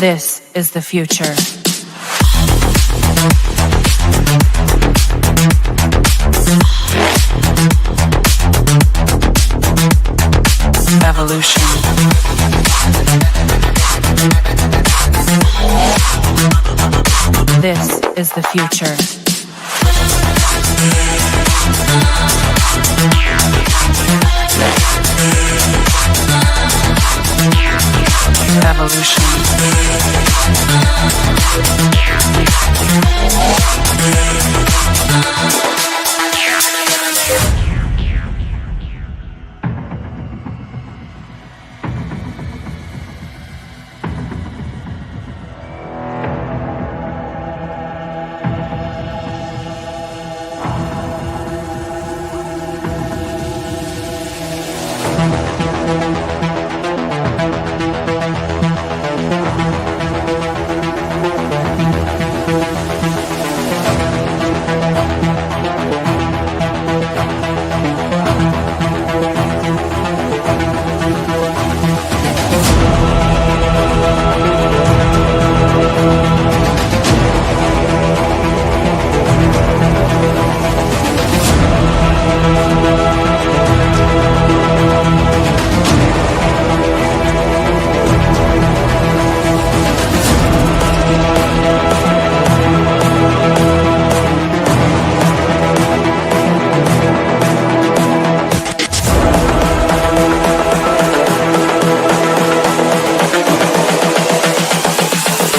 This is the future. Evolution. This is the future. Evolution.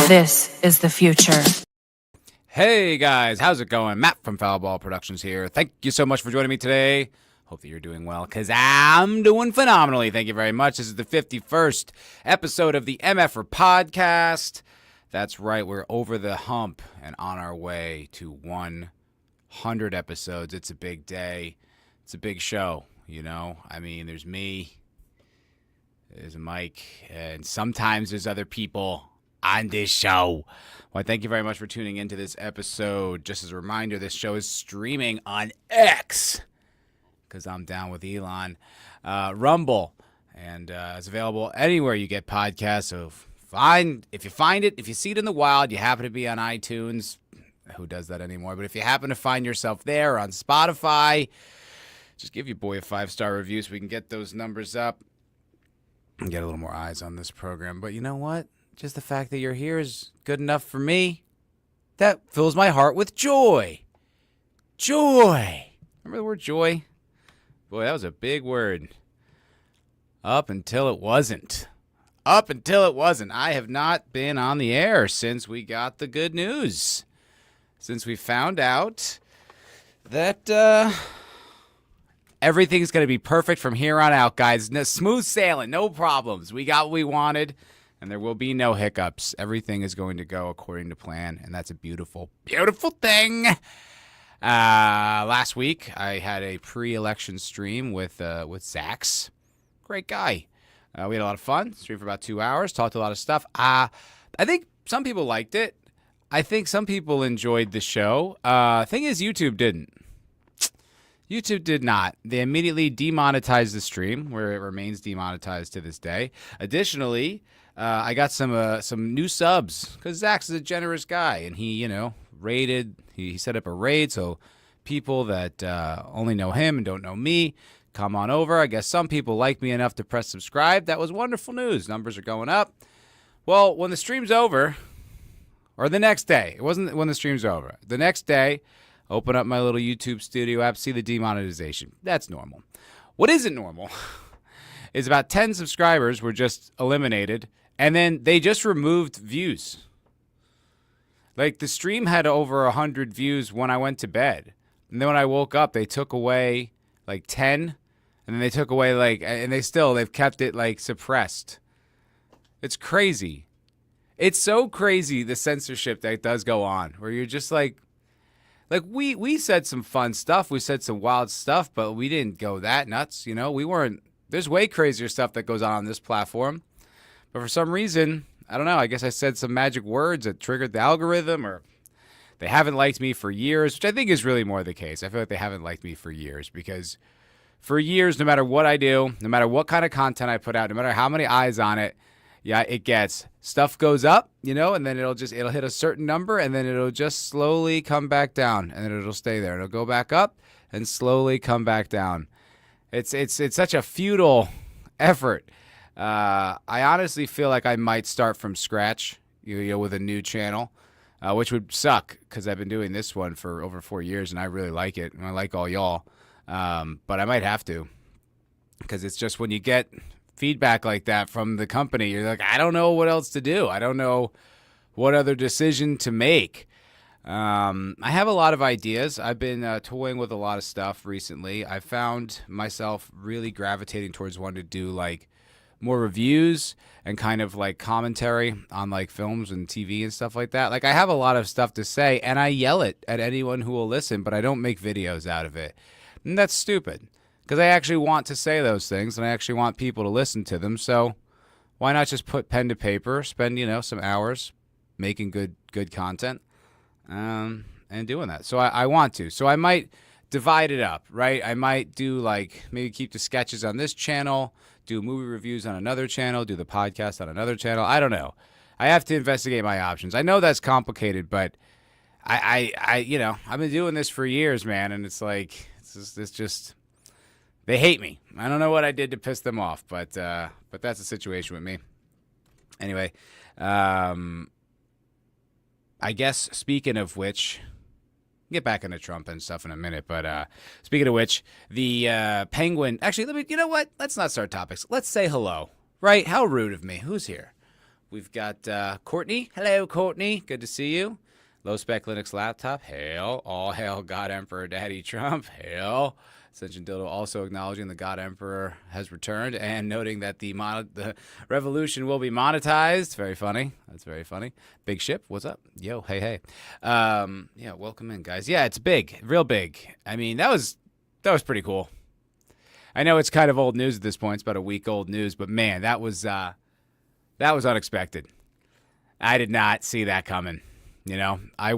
This is the future. Hey guys, how's it going? Matt from Foulball Productions here. Thank you so much for joining me today. Hope that you're doing well, because I'm doing phenomenally. Thank you very much. This is the 51st episode of the MFer Podcast. That's right, we're over the hump and on our way to 100 episodes. It's a big day. It's a big show, you know? I mean, there's me, there's Mike, and sometimes there's other people on this show. Well, thank you very much for tuning into this episode. Just as a reminder, this show is streaming on X, because I'm down with Elon, Rumble, and it's available anywhere you get podcasts. So if you find it, if you see it in the wild, you happen to be on iTunes, who does that anymore? But if you happen to find yourself there or on Spotify, just give your boy a 5-star review so we can get those numbers up and get a little more eyes on this program. But you know what? Just the fact that you're here is good enough for me. That fills my heart with joy. Joy. Remember the word joy? Boy, that was a big word. Up until it wasn't. Up until it wasn't. I have not been on the air since we got the good news. Since we found out that everything's going to be perfect from here on out, guys. No, smooth sailing, no problems. We got what we wanted. And there will be no hiccups. Everything is going to go according to plan, and that's a beautiful, beautiful thing. Last week, I had a pre-election stream with Zax. Great guy. We had a lot of fun. Streamed for about 2 hours. Talked a lot of stuff. I think some people liked it. I think some people enjoyed the show. Thing is, YouTube didn't. YouTube did not. They immediately demonetized the stream, where it remains demonetized to this day. Additionally, I got some new subs, because Zach is a generous guy, and he, raided. He set up a raid, so people that only know him and don't know me, come on over. I guess some people like me enough to press subscribe. That was wonderful news. Numbers are going up. Well, when the stream's over, or the next day, it wasn't when the stream's over. The next day, open up my little YouTube Studio app, see the demonetization. That's normal. What isn't normal is about 10 subscribers were just eliminated, and then they just removed views. Like, the stream had over 100 views when I went to bed. And then when I woke up, they took away, 10. And then they took away, and they've kept it, suppressed. It's crazy. It's so crazy, the censorship that does go on, where you're just we said some fun stuff. We said some wild stuff, but we didn't go that nuts, We weren't. There's way crazier stuff that goes on this platform. But for some reason, I don't know, I guess I said some magic words that triggered the algorithm, or they haven't liked me for years, which I think is really more the case. I feel like they haven't liked me for years, because for years, no matter what I do, no matter what kind of content I put out, no matter how many eyes on it, yeah, it gets stuff goes up, and then it'll hit a certain number, and then it'll just slowly come back down, and then it'll stay there. It'll go back up and slowly come back down. It's such a futile effort. I honestly feel like I might start from scratch, with a new channel, which would suck because I've been doing this one for over 4 years, and I really like it, and I like all y'all. But I might have to, because it's just when you get feedback like that from the company, you're like, I don't know what else to do. I don't know what other decision to make. I have a lot of ideas. I've been toying with a lot of stuff recently. I found myself really gravitating towards wanting to do like more reviews and kind of like commentary on like films and TV and stuff like that. Like I have a lot of stuff to say, and I yell it at anyone who will listen, but I don't make videos out of it. And that's stupid. Because I actually want to say those things, and I actually want people to listen to them. So why not just put pen to paper, spend some hours making good content, and doing that. So I want to. So I might divide it up, right? I might do like maybe keep the sketches on this channel, do movie reviews on another channel, do the podcast on another channel. I don't know. I have to investigate my options. I know that's complicated, but I've been doing this for years, man, and it's like it's just. They hate me. I don't know what I did to piss them off, but that's the situation with me. Anyway, I guess speaking of which, get back into Trump and stuff in a minute. But speaking of which, the Penguin. Actually, you know what? Let's not start topics. Let's say hello. Right? How rude of me. Who's here? We've got Courtney. Hello, Courtney. Good to see you. Low spec Linux laptop. Hail. All hail God Emperor Daddy Trump. Hail. Ascension Dildo also acknowledging the God Emperor has returned and noting that the revolution will be monetized. Very funny. That's very funny. Big Ship, what's up? Yo, hey. Yeah, welcome in, guys. Yeah, it's big, real big. I mean, that was pretty cool. I know it's kind of old news at this point. It's about a week old news, but man, that was unexpected. I did not see that coming. I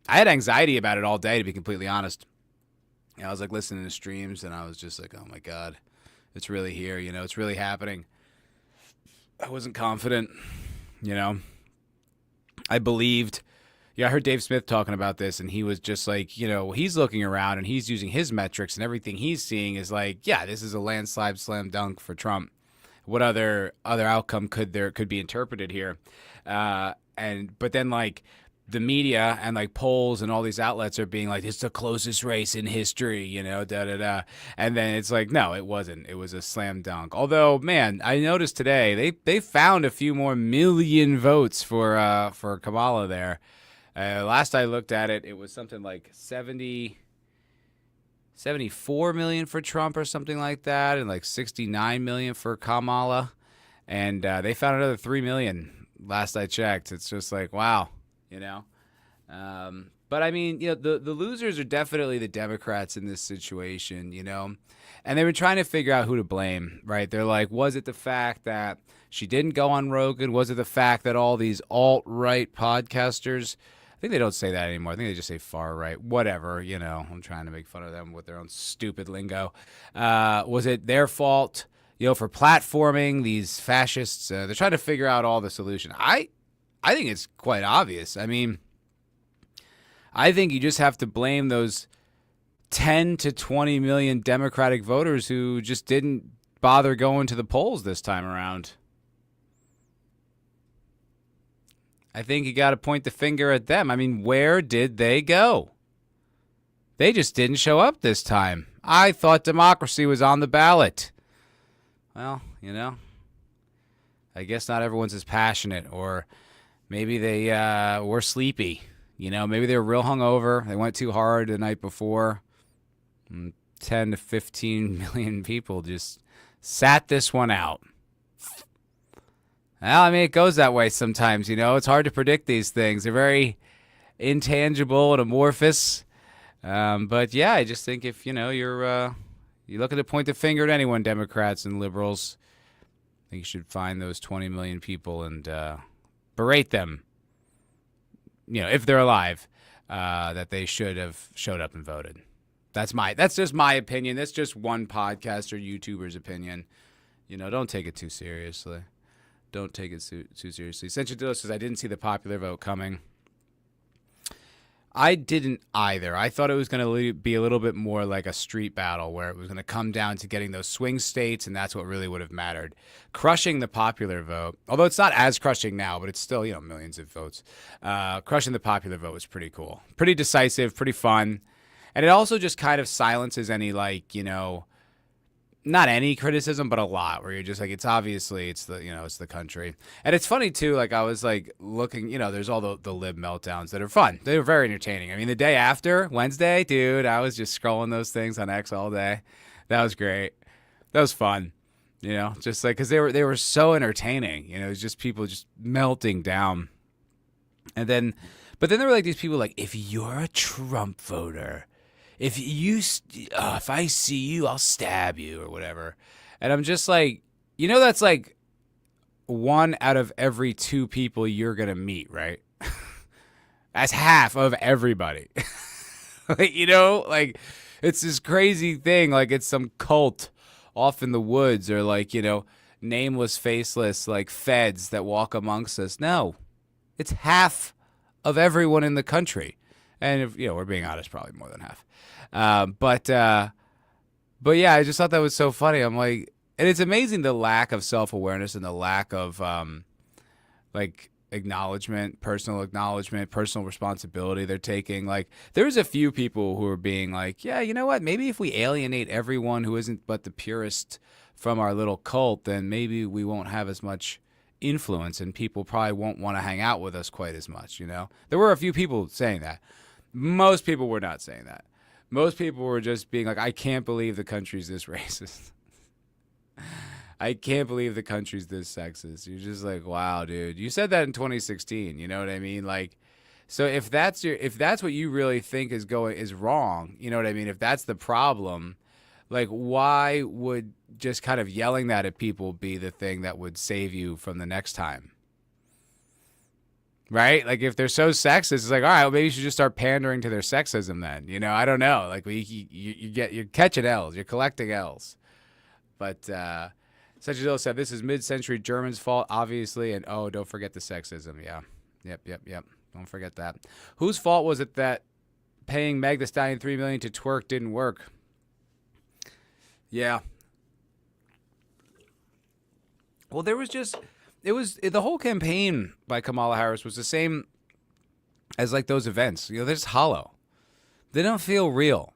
had anxiety about it all day, to be completely honest. I was like listening to streams, and I was just like, oh my God, it's really here. It's really happening. I wasn't confident. I believed. Yeah, I heard Dave Smith talking about this, and he was just like, he's looking around and he's using his metrics, and everything he's seeing is like, yeah, this is a landslide slam dunk for Trump. What other outcome could be interpreted here? But then like the media and like polls and all these outlets are being like, it's the closest race in history, And then it's like, no, it wasn't. It was a slam dunk. Although, man, I noticed today they found a few more million votes for Kamala there. Last I looked at it, it was something like 74 million for Trump or something like that, and like 69 million for Kamala. And they found another 3 million last I checked. It's just like, wow. But I mean, the losers are definitely the Democrats in this situation, and they were trying to figure out who to blame, right? They're like, was it the fact that she didn't go on Rogan? Was it the fact that all these alt-right podcasters, I think they don't say that anymore. I think they just say far-right, whatever, I'm trying to make fun of them with their own stupid lingo. Was it their fault, for platforming these fascists? They're trying to figure out all the solution. I think it's quite obvious. I mean, I think you just have to blame those 10 to 20 million Democratic voters who just didn't bother going to the polls this time around. I think you got to point the finger at them. I mean, where did they go? They just didn't show up this time. I thought democracy was on the ballot. Well, I guess not everyone's as passionate, or maybe they were sleepy. Maybe they were real hungover. They went too hard the night before. 10 to 15 million people just sat this one out. Well, I mean, it goes that way sometimes, It's hard to predict these things. They're very intangible and amorphous. But, yeah, I just think if, you're looking to point the finger at anyone, Democrats and liberals, I think you should find those 20 million people and berate them, if they're alive, that they should have showed up and voted. That's just my opinion. That's just one podcast or YouTuber's opinion. Don't take it too seriously. Don't take it too seriously. Senchadillo says, I didn't see the popular vote coming. I didn't either. I thought it was going to be a little bit more like a street battle where it was going to come down to getting those swing states, and that's what really would have mattered. Crushing the popular vote, although it's not as crushing now, but it's still, millions of votes. Crushing the popular vote was pretty cool. Pretty decisive, pretty fun. And it also just kind of silences any, not any criticism, but a lot, where you're just like, it's obviously, it's the country. And it's funny too, I was looking, there's all the lib meltdowns that are fun. They were very entertaining. I mean, the day after, Wednesday, dude, I was just scrolling those things on X all day. That was great. That was fun. Just because they were so entertaining. It was just people just melting down. But then there were these people if you're a Trump voter, if I see you, I'll stab you or whatever. And I'm just that's 1 out of every 2 people you're going to meet, right? That's half of everybody. It's this crazy thing. It's some cult off in the woods or nameless, faceless, feds that walk amongst us. No, it's half of everyone in the country. And if we're being honest, probably more than half. But yeah, I just thought that was so funny. I'm and it's amazing the lack of self-awareness and the lack of acknowledgement, personal responsibility they're taking. There's a few people who are being yeah, you know what? Maybe if we alienate everyone who isn't but the purist from our little cult, then maybe we won't have as much influence and people probably won't want to hang out with us quite as much. There were a few people saying that. Most people were not saying that. Most people were just being I can't believe the country's this racist. I can't believe the country's this sexist. You're just wow, dude. You said that in 2016. You know what I mean? So if that's what you really think is wrong, you know what I mean? If that's the problem, why would just kind of yelling that at people be the thing that would save you from the next time? Right? If they're so sexist, it's all right, well, maybe you should just start pandering to their sexism then. I don't know. You're catching L's. You're collecting L's. But Senchadillo said, this is mid-century Germans' fault, obviously, and don't forget the sexism. Yeah. Yep. Don't forget that. Whose fault was it that paying Meg Thee Stallion $3 million to twerk didn't work? Yeah. Well, there was just... the whole campaign by Kamala Harris was the same as those events. They're just hollow. They don't feel real.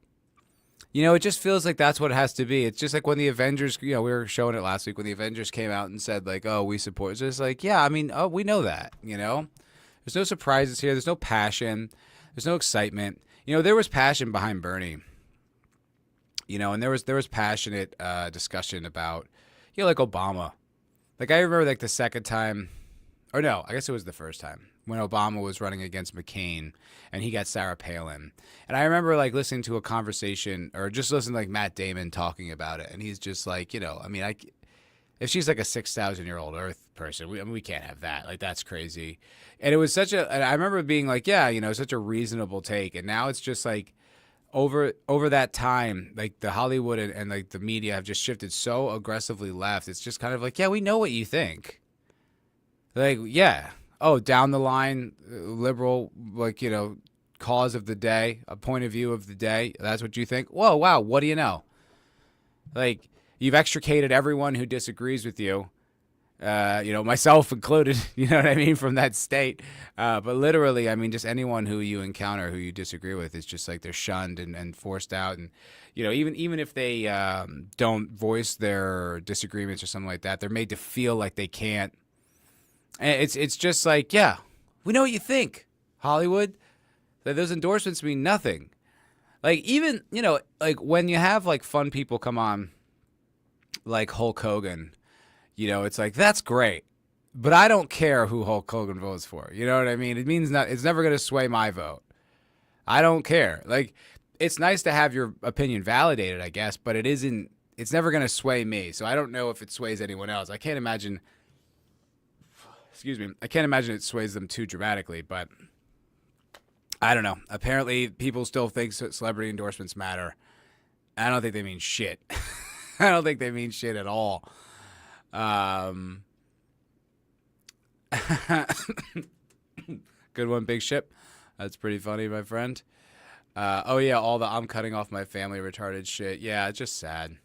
It just feels like that's what it has to be. It's just when the Avengers, we were showing it last week when the Avengers came out and said we support. It's just yeah, I mean, we know that, There's no surprises here. There's no passion. There's no excitement. There was passion behind Bernie. And there was passionate discussion about, Obama. I remember the second time, or no, I guess it was the first time, when Obama was running against McCain and he got Sarah Palin. And I remember listening to a conversation or just listening to Matt Damon talking about it. And he's just if she's a 6,000-year-old Earth person, we can't have that. That's crazy. And it was and I remember being yeah, such a reasonable take. And now it's just over that time, the Hollywood and the media have just shifted so aggressively left. It's just kind of yeah, we know what you think. Yeah. Oh, down the line, liberal, cause of the day, a point of view of the day. That's what you think? Whoa, wow. What do you know? You've extricated everyone who disagrees with you. Myself included, you know what I mean, from that state. But literally, I mean, just anyone who you encounter who you disagree with is just they're shunned and forced out. And, even if they don't voice their disagreements or something like that, they're made to feel like they can't. And it's just yeah, we know what you think, Hollywood. Those endorsements mean nothing. Even, when you have fun people come on, Hulk Hogan, it's that's great, but I don't care who Hulk Hogan votes for. You know what I mean? It means it's never going to sway my vote. I don't care. It's nice to have your opinion validated, I guess, but it's never going to sway me. So I don't know if it sways anyone else. I can't imagine it sways them too dramatically, but I don't know. Apparently people still think celebrity endorsements matter. I don't think they mean shit. I don't think they mean shit at all. Good one, Big Ship. That's pretty funny, my friend. Oh, yeah, all the I'm cutting off my family retarded shit. Yeah, it's just sad.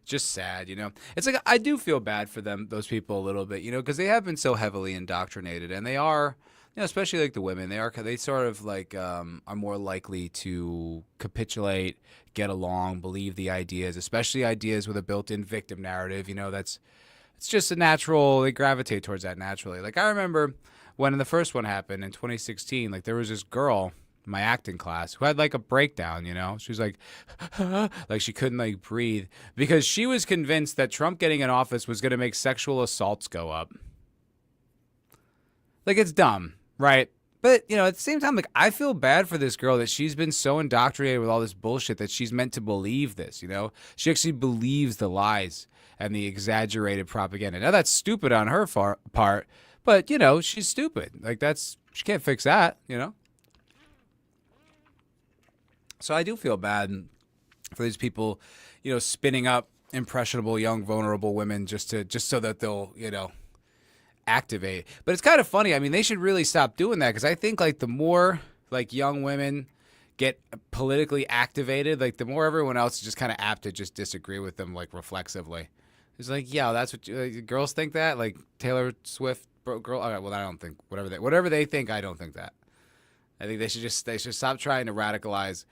Just sad, you know. It's like I do feel bad for them, those people, a little bit, you know, because they have been so heavily indoctrinated, and they are, you know, especially like the women. They sort of like are more likely to capitulate, get along, believe the ideas, especially ideas with a built-in victim narrative. You know, it's just a natural. They gravitate towards that naturally. Like I remember when the first one happened in 2016. Like there was this girl my acting class who had like a breakdown, you know. She was like like she couldn't like breathe because she was convinced that Trump getting in office was going to make sexual assaults go up. Like it's dumb, right? But, you know, at the same time, like I feel bad for this girl that she's been so indoctrinated with all this bullshit that she's meant to believe this, you know. She actually believes the lies and the exaggerated propaganda. Now that's stupid on her part, but, you know, she's stupid. Like she can't fix that, you know. So I do feel bad for these people, you know, spinning up impressionable, young, vulnerable women just so that they'll, you know, activate. But it's kind of funny. I mean, they should really stop doing that because I think like the more like young women get politically activated, like the more everyone else is just kind of apt to just disagree with them like reflexively. It's like, yeah, that's what girls think that. Like Taylor Swift, girl. All right, well, I don't think whatever they think. I don't think that. I think they should stop trying to radicalize,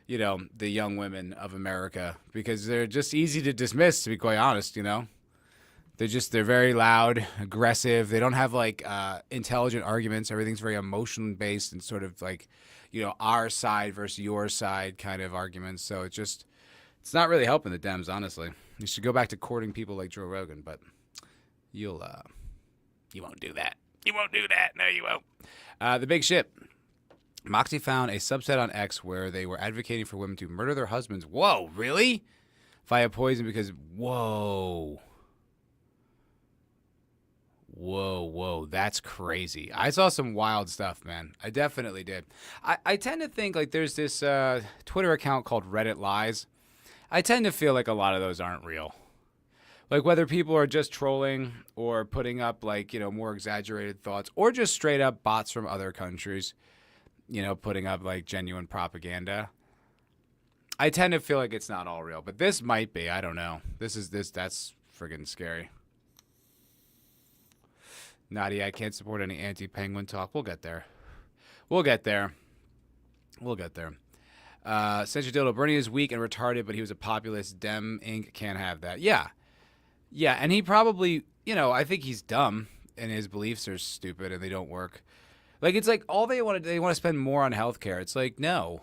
you know, the young women of America because they're just easy to dismiss, to be quite honest, you know. They're very loud, aggressive. They don't have like intelligent arguments. Everything's very emotion based and sort of like, you know, our side versus your side kind of arguments. So it's not really helping the Dems, honestly. You should go back to courting people like Joe Rogan, but you won't do that. You won't do that. No, you won't. The Big Ship. Moxie found a subset on X where they were advocating for women to murder their husbands. Whoa, really? Via poison because, whoa, that's crazy. I saw some wild stuff, man. I definitely did. I tend to think like there's this Twitter account called Reddit Lies. I tend to feel like a lot of those aren't real. Like whether people are just trolling or putting up like, you know, more exaggerated thoughts or just straight up bots from other countries. You know, putting up like genuine propaganda. I tend to feel like it's not all real, but this might be. I don't know. That's friggin' scary. Nadia, I can't support any anti-penguin talk. We'll get there. Century Dildo, Bernie is weak and retarded, but he was a populist. Dem Inc. can't have that. Yeah, and he probably, you know, I think he's dumb and his beliefs are stupid and they don't work. Like, it's like all they want to spend more on healthcare. It's like, no.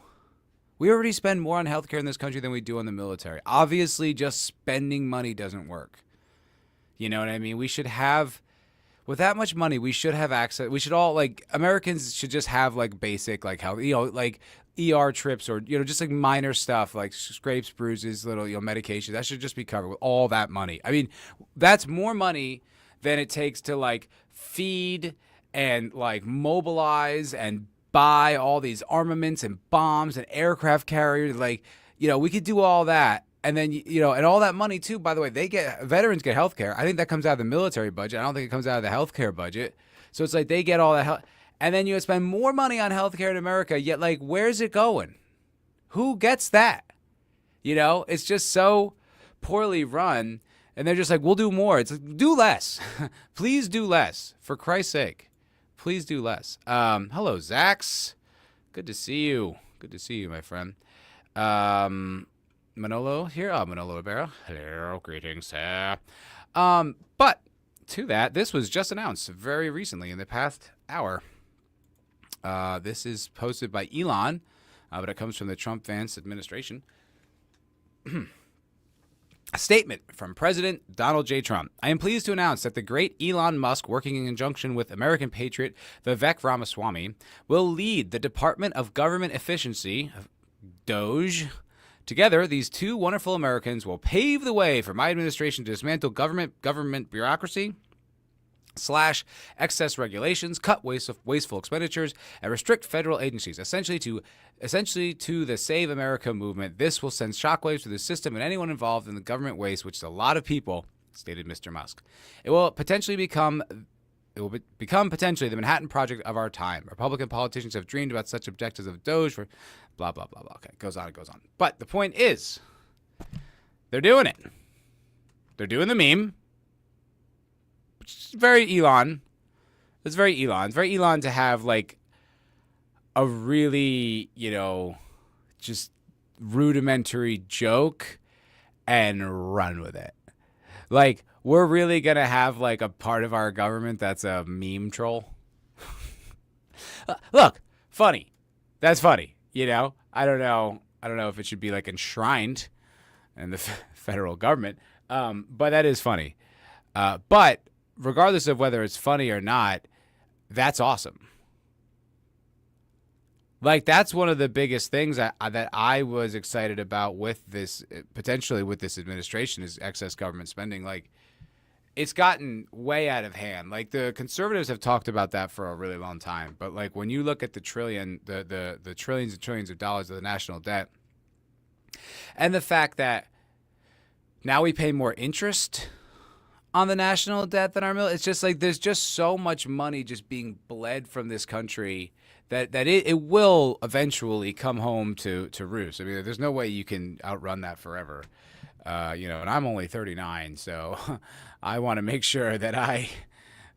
We already spend more on healthcare in this country than we do on the military. Obviously, just spending money doesn't work. You know what I mean? We should have, with that much money, we should have access. We should all, like, Americans should just have, like, basic, like, health, you know, like, ER trips or, you know, just, like, minor stuff, like scrapes, bruises, little, you know, medication. That should just be covered with all that money. I mean, that's more money than it takes to, like, feed and like mobilize and buy all these armaments and bombs and aircraft carriers. Like, you know, we could do all that. And then, you know, and all that money too, by the way, veterans get health care. I think that comes out of the military budget. I don't think it comes out of the health care budget. So it's like they get all that help. And then you spend more money on health care in America, yet like, where's it going? Who gets that? You know, it's just so poorly run. And they're just like, we'll do more. It's like, do less. Please do less. For Christ's sake. Please do less. Hello, Zax. Good to see you. Good to see you, my friend. Manolo here. Manolo Rivera. Hello, greetings. But to that, this was just announced very recently in the past hour. This is posted by Elon, but it comes from the Trump-Vance administration. A statement from President Donald J. Trump. I am pleased to announce that the great Elon Musk, working in conjunction with American patriot Vivek Ramaswamy, will lead the Department of Government Efficiency, Doge. Together, these two wonderful Americans will pave the way for my administration to dismantle government bureaucracy, slash excess regulations, cut wasteful expenditures, and restrict federal agencies, essentially to the Save America movement. This will send shockwaves through the system and anyone involved in the government waste, which is a lot of people, stated Mr. Musk. It will potentially become it will become potentially the Manhattan Project of our time. Republican politicians have dreamed about such objectives of Doge for blah, blah, blah, blah. Okay, it goes on. But the point is, they're doing it. They're doing the meme, which is very Elon. It's very Elon. It's very Elon to have like a really, just rudimentary joke and run with it. Like, we're really going to have like a part of our government that's a meme troll. Look, funny. That's funny. I don't know if it should be like enshrined in the federal government. But that is funny. But regardless of whether it's funny or not, that's awesome. Like, that's one of the biggest things that I was excited about with this, potentially with this administration, is excess government spending. Like, it's gotten way out of hand. Like, the conservatives have talked about that for a really long time. But like, when you look at the trillions and trillions of dollars of the national debt, and the fact that now we pay more interest on the national debt than our military, it's just like there's just so much money just being bled from this country that it will eventually come home to roost. I mean, there's no way you can outrun that forever. And I'm only 39, so I want to make sure that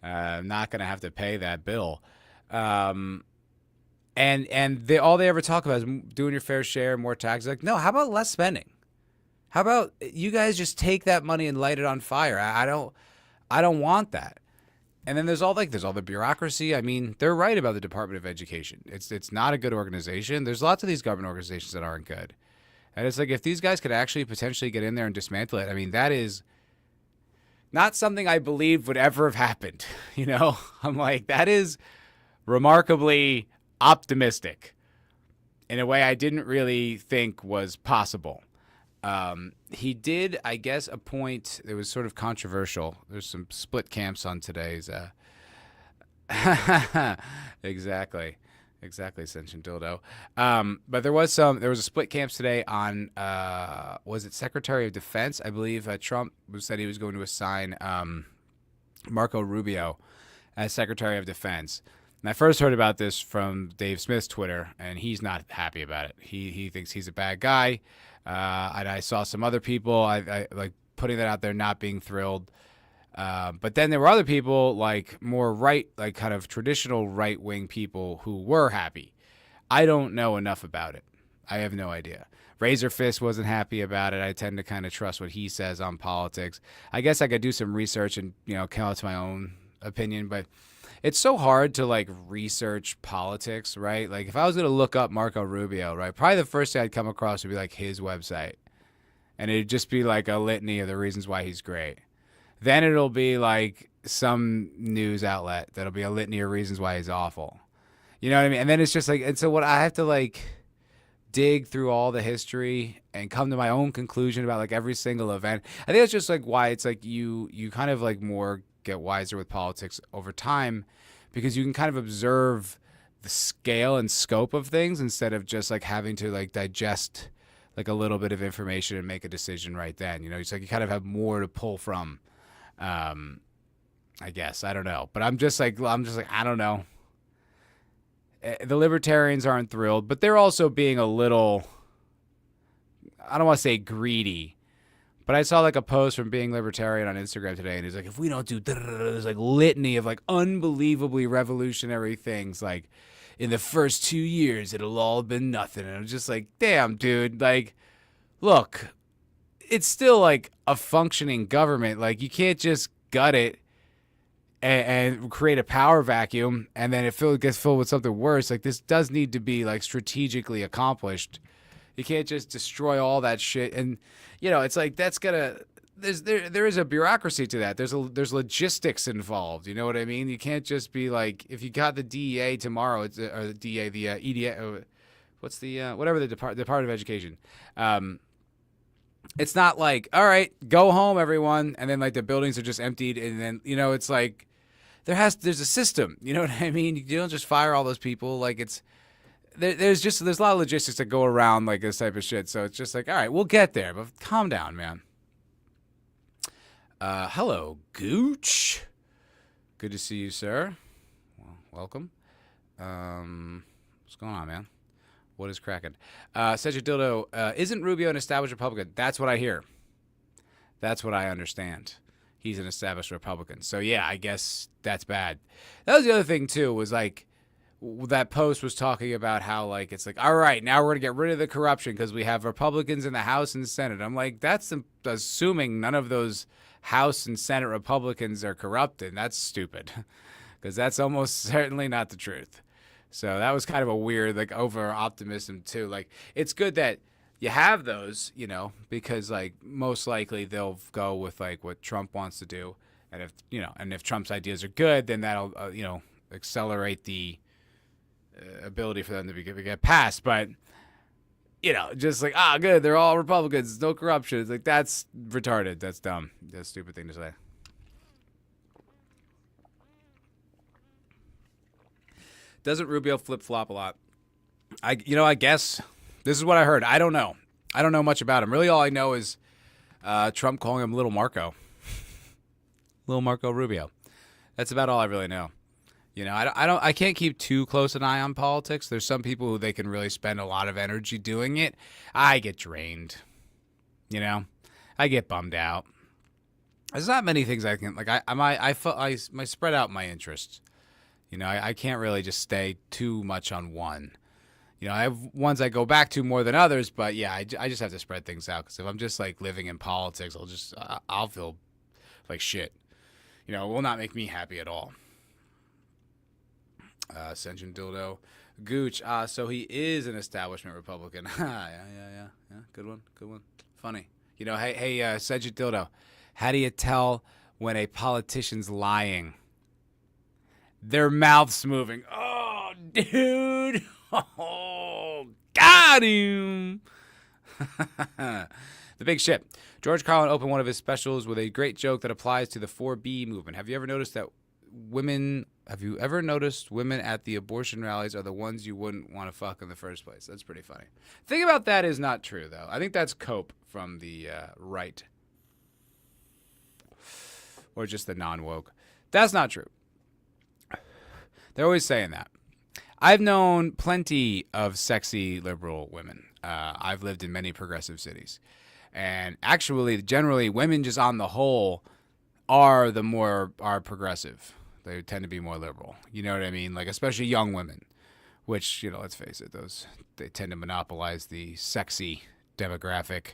I'm not going to have to pay that bill. And all they ever talk about is doing your fair share, more taxes. Like, no, how about less spending? How about you guys just take that money and light it on fire? I don't want that. And then there's all the bureaucracy. I mean, they're right about the Department of Education. It's not a good organization. There's lots of these government organizations that aren't good. And it's like, if these guys could actually potentially get in there and dismantle it, I mean, that is not something I believed would ever have happened. I'm like, that is remarkably optimistic in a way I didn't really think was possible. He did, I guess, appoint, it was sort of controversial. There's some split camps on today's, exactly, Sentient Dildo. But there was a split camps today on, was it Secretary of Defense? I believe Trump said he was going to assign Marco Rubio as Secretary of Defense. And I first heard about this from Dave Smith's Twitter, and he's not happy about it. He thinks he's a bad guy. And I saw some other people I like putting that out there, not being thrilled. But then there were other people, like more right, like kind of traditional right-wing people, who were happy. I don't know enough about it. I have no idea. Razor Fist wasn't happy about it. I tend to kind of trust what he says on politics. I guess I could do some research and, come out to my own opinion, but it's so hard to like research politics, right? Like, if I was going to look up Marco Rubio, right, probably the first thing I'd come across would be like his website. And it'd just be like a litany of the reasons why he's great. Then it'll be like some news outlet that'll be a litany of reasons why he's awful. You know what I mean? And then it's just like, and so what I have to like dig through all the history and come to my own conclusion about like every single event. I think that's just like why it's like you kind of like more get wiser with politics over time, because you can kind of observe the scale and scope of things instead of just like having to like digest like a little bit of information and make a decision right then. It's like you kind of have more to pull from. I guess, I don't know, but I'm just like I don't know. The libertarians aren't thrilled, but they're also being a little, I don't want to say greedy, but I saw like a post from Being Libertarian on Instagram today, and he's like, if we don't do there's like litany of like unbelievably revolutionary things, like in the first 2 years it'll all been nothing. And I'm just like, damn, dude, like, look, it's still like a functioning government. Like, you can't just gut it and create a power vacuum and then it gets filled with something worse. Like, this does need to be like strategically accomplished. You can't just destroy all that shit. And it's like, that's gonna, there is a bureaucracy to that. There's logistics involved. You know what I mean? You can't just be like, if you got the DEA tomorrow, it's or the DEA, the EDA, what's the whatever the Department of Education. It's not like, all right, go home, everyone, and then like the buildings are just emptied, and then it's like there's a system. You know what I mean? You don't just fire all those people. Like, it's there's a lot of logistics that go around like this type of shit. So it's just like, all right, we'll get there, but calm down, man. Hello, Gooch. Good to see you, sir. Well, welcome. What's going on, man? What is cracking? Cedric Dildo, isn't Rubio an established Republican? That's what I hear. That's what I understand. He's an established Republican. So, yeah, I guess that's bad. That was the other thing, too, was like that post was talking about how, like, it's like, all right, now we're going to get rid of the corruption because we have Republicans in the House and Senate. I'm like, that's assuming none of those House and Senate Republicans are corrupted. That's stupid because that's almost certainly not the truth. So that was kind of a weird, like, over-optimism, too. Like, it's good that you have those, you know, because, like, most likely they'll go with, like, what Trump wants to do. And if, you know, and if Trump's ideas are good, then that'll, you know, accelerate the ability for them to get passed. But, you know, just like, good, they're all Republicans, no corruption. It's like, that's retarded. That's dumb. That's a stupid thing to say. Doesn't Rubio flip-flop a lot? I guess this is what I heard. I don't know. I don't know much about him. Really, all I know is Trump calling him Little Marco. Little Marco Rubio. That's about all I really know. You know, I can't keep too close an eye on politics. There's some people who they can really spend a lot of energy doing it. I get drained. You know, I get bummed out. There's not many things I can, like, I spread out my interests. You know, I can't really just stay too much on one. You know, I have ones I go back to more than others, but yeah, I just have to spread things out because if I'm just like living in politics, I'll feel like shit. You know, it will not make me happy at all. Ascension Dildo. Gooch. So he is an establishment Republican. Yeah. Good one. Funny. You know, hey, Ascension Dildo. How do you tell when a politician's lying? Their mouth's moving. Oh, dude. Oh, got him. The big shit. George Carlin opened one of his specials with a great joke that applies to the 4B movement. Have you ever noticed women at the abortion rallies are the ones you wouldn't want to fuck in the first place? That's pretty funny. Thing about that is not true, though. I think that's cope from the right. Or just the non-woke. That's not true. They're always saying that. I've known plenty of sexy liberal women. I've lived in many progressive cities. And actually, generally, women just on the whole are progressive. They tend to be more liberal. You know what I mean? Like, especially young women, which, you know, let's face it, they tend to monopolize the sexy demographic.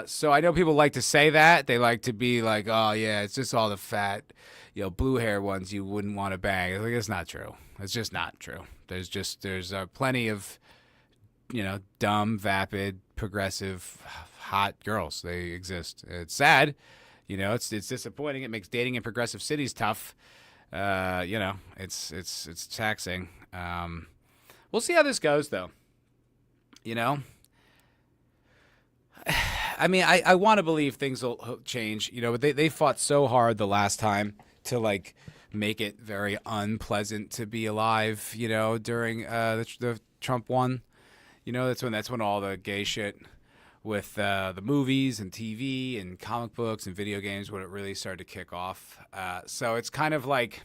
So I know people like to say that. They like to be like, oh, yeah, it's just all the fat, you know, blue hair ones you wouldn't want to bang. It's like, it's not true. It's just not true. There's plenty of, you know, dumb, vapid, progressive, hot girls. They exist. It's sad. You know, it's disappointing. It makes dating in progressive cities tough. You know, it's taxing. We'll see how this goes, though. You know? I mean, I want to believe things will change, you know, but they fought so hard the last time to, like, make it very unpleasant to be alive, you know, during the Trump one. You know, that's when all the gay shit with the movies and TV and comic books and video games, when it really started to kick off. So it's kind of like,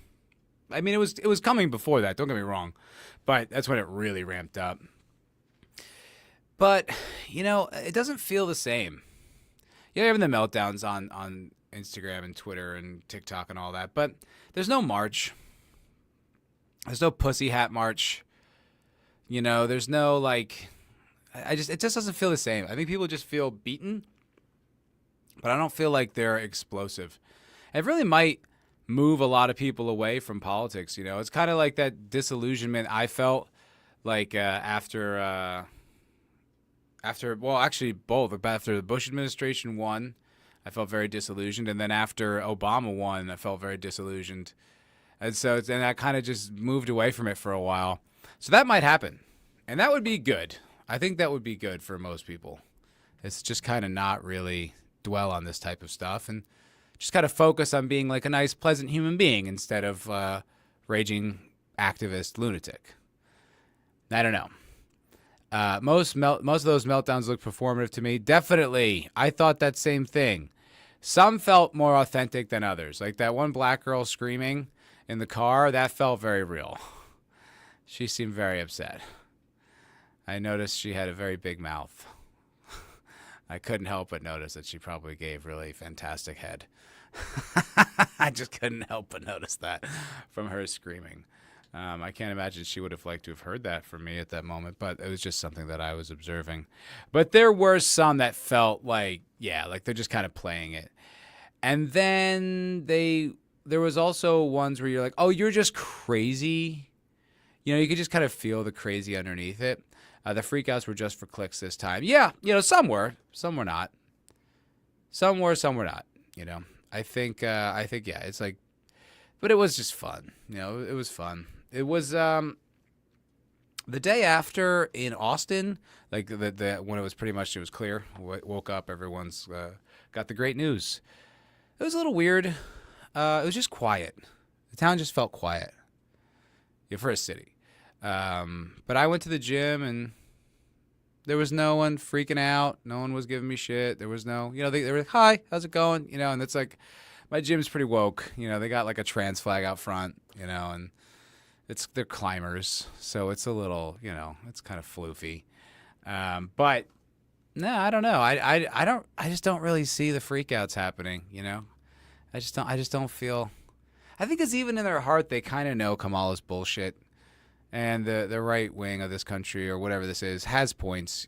I mean, it was coming before that, don't get me wrong, but that's when it really ramped up. But, you know, it doesn't feel the same. You're having the meltdowns on Instagram and Twitter and TikTok and all that, but there's no march. There's no pussy hat march. You know, there's no, like, it just doesn't feel the same. I think people just feel beaten, but I don't feel like they're explosive. It really might move a lot of people away from politics, you know. It's kind of like that disillusionment I felt like after both. After the Bush administration won, I felt very disillusioned, and then after Obama won, I felt very disillusioned. And so I kind of just moved away from it for a while. So that might happen, and that would be good. I think that would be good for most people. It's just kind of not really dwell on this type of stuff and just kind of focus on being like a nice, pleasant human being instead of raging activist lunatic. I don't know. Most of those meltdowns look performative to me. Definitely. I thought that same thing. Some felt more authentic than others. Like that one black girl screaming in the car, that felt very real. She seemed very upset. I noticed she had a very big mouth. I couldn't help but notice that she probably gave really fantastic head. I just couldn't help but notice that from her screaming. I can't imagine she would have liked to have heard that from me at that moment, but it was just something that I was observing. But there were some that felt like, like they're just kind of playing it. And then there was also ones where you're like, oh, you're just crazy. You could just kind of feel the crazy underneath it. The freakouts were just for clicks this time. Yeah, some were not. Some were not. I think, it's like, but it was just fun. It was fun. It was the day after in Austin, like when it was clear. Woke up, everyone's got the great news. It was a little weird. It was just quiet. The town just felt quiet. For a city. But I went to the gym and there was no one freaking out. No one was giving me shit. There was no, they were like, hi, how's it going? And it's like, my gym's pretty woke. They got like a trans flag out front, and they're climbers. So it's a little, it's kind of floofy. But no, I don't know. I just don't really see the freakouts happening, I just don't feel, I think it's even in their heart, they kind of know Kamala's bullshit. And the right wing of this country, or whatever this is, has points,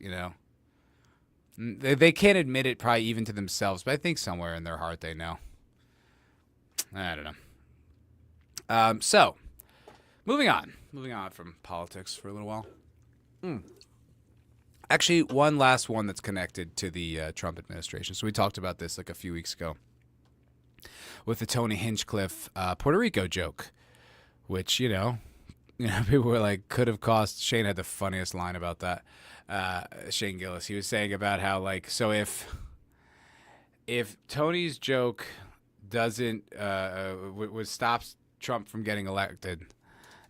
They can't admit it probably even to themselves, but I think somewhere in their heart they know. I don't know. So, moving on from politics for a little while. Actually, one last one that's connected to the Trump administration. So we talked about this like a few weeks ago with the Tony Hinchecliff Puerto Rico joke, which, people were like, could have cost. Shane had the funniest line about that. Shane Gillis. He was saying about how, like, so if Tony's joke doesn't stops Trump from getting elected,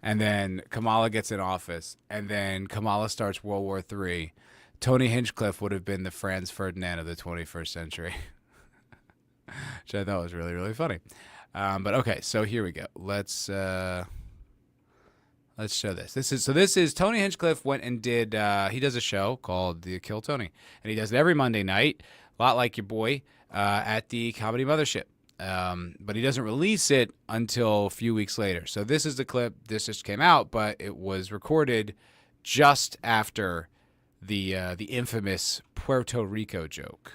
and then Kamala gets in office, and then Kamala starts World War III, Tony Hinchecliff would have been the Franz Ferdinand of the 21st century, which I thought was really, really funny. But okay, so here we go. Let's show this. This is Tony Hinchecliff went and did. He does a show called The Kill Tony, and he does it every Monday night, a lot like your boy, at the Comedy Mothership. But he doesn't release it until a few weeks later. So this is the clip. This just came out, but it was recorded just after the infamous Puerto Rico joke.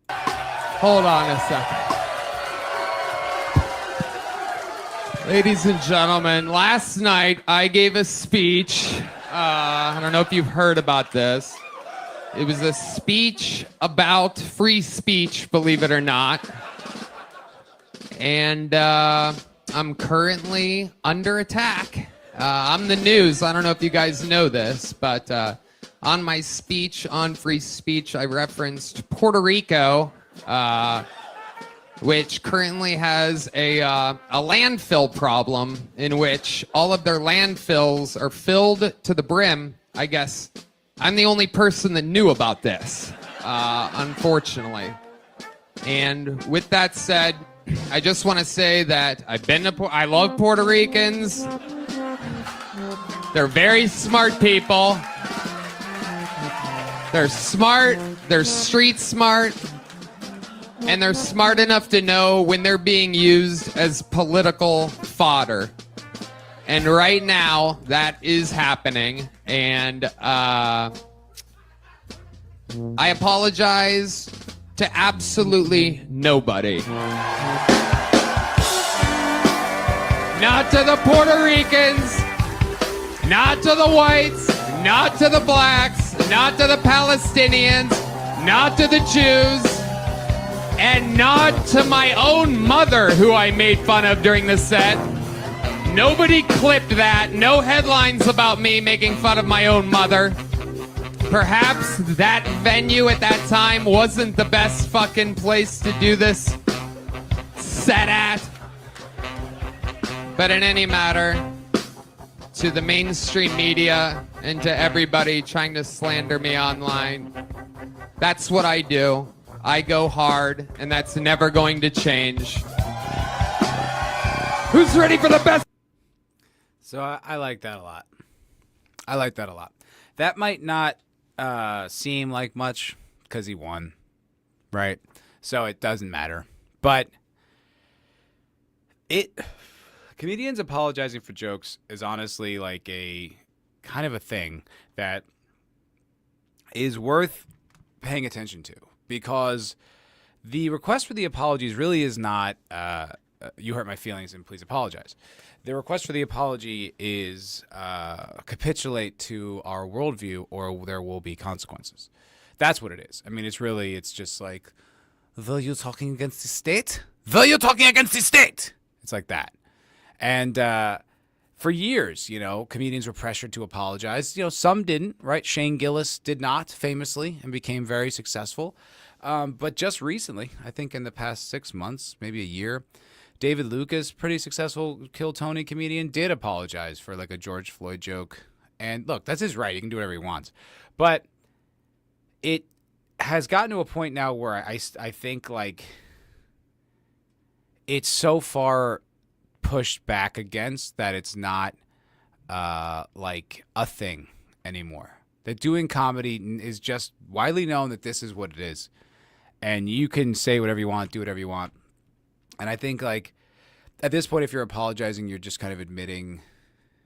Hold on a second. Ladies and gentlemen, last night I gave a speech. I don't know if you've heard about this. It was a speech about free speech, believe it or not. And I'm currently under attack. I'm the news. I don't know if you guys know this, but on my speech on free speech, I referenced Puerto Rico, which currently has a landfill problem in which all of their landfills are filled to the brim. I guess I'm the only person that knew about this, unfortunately. And with that said, I just want to say that I love Puerto Ricans. They're very smart people. They're smart, they're street smart, and they're smart enough to know when they're being used as political fodder. And right now, that is happening. And I apologize to absolutely nobody. Not to the Puerto Ricans, not to the whites, not to the blacks, not to the Palestinians, not to the Jews, and not to my own mother, who I made fun of during the set. Nobody clipped that. No headlines about me making fun of my own mother. Perhaps that venue at that time wasn't the best fucking place to do this set at. But in any matter, to the mainstream media and to everybody trying to slander me online, that's what I do. I go hard, and that's never going to change. Who's ready for the best? So I like that a lot. I like that a lot. That might not seem like much because he won, right? So it doesn't matter. But comedians apologizing for jokes is honestly like a kind of a thing that is worth paying attention to, because the request for the apologies really is not you hurt my feelings and please apologize. The request for the apology is capitulate to our worldview or there will be consequences. That's what it is. I mean, it's just like, were you talking against the state? Were you talking against the state? It's like that. And for years, comedians were pressured to apologize. Some didn't, right? Shane Gillis did not, famously, and became very successful. But just recently, I think in the past 6 months, maybe a year, David Lucas, pretty successful Kill Tony comedian, did apologize for like a George Floyd joke. And look, that's his right. He can do whatever he wants. But it has gotten to a point now where I think like it's so far pushed back against that it's not like a thing anymore. That doing comedy is just widely known that this is what it is. And you can say whatever you want, do whatever you want. And I think like at this point, if you're apologizing, you're just kind of admitting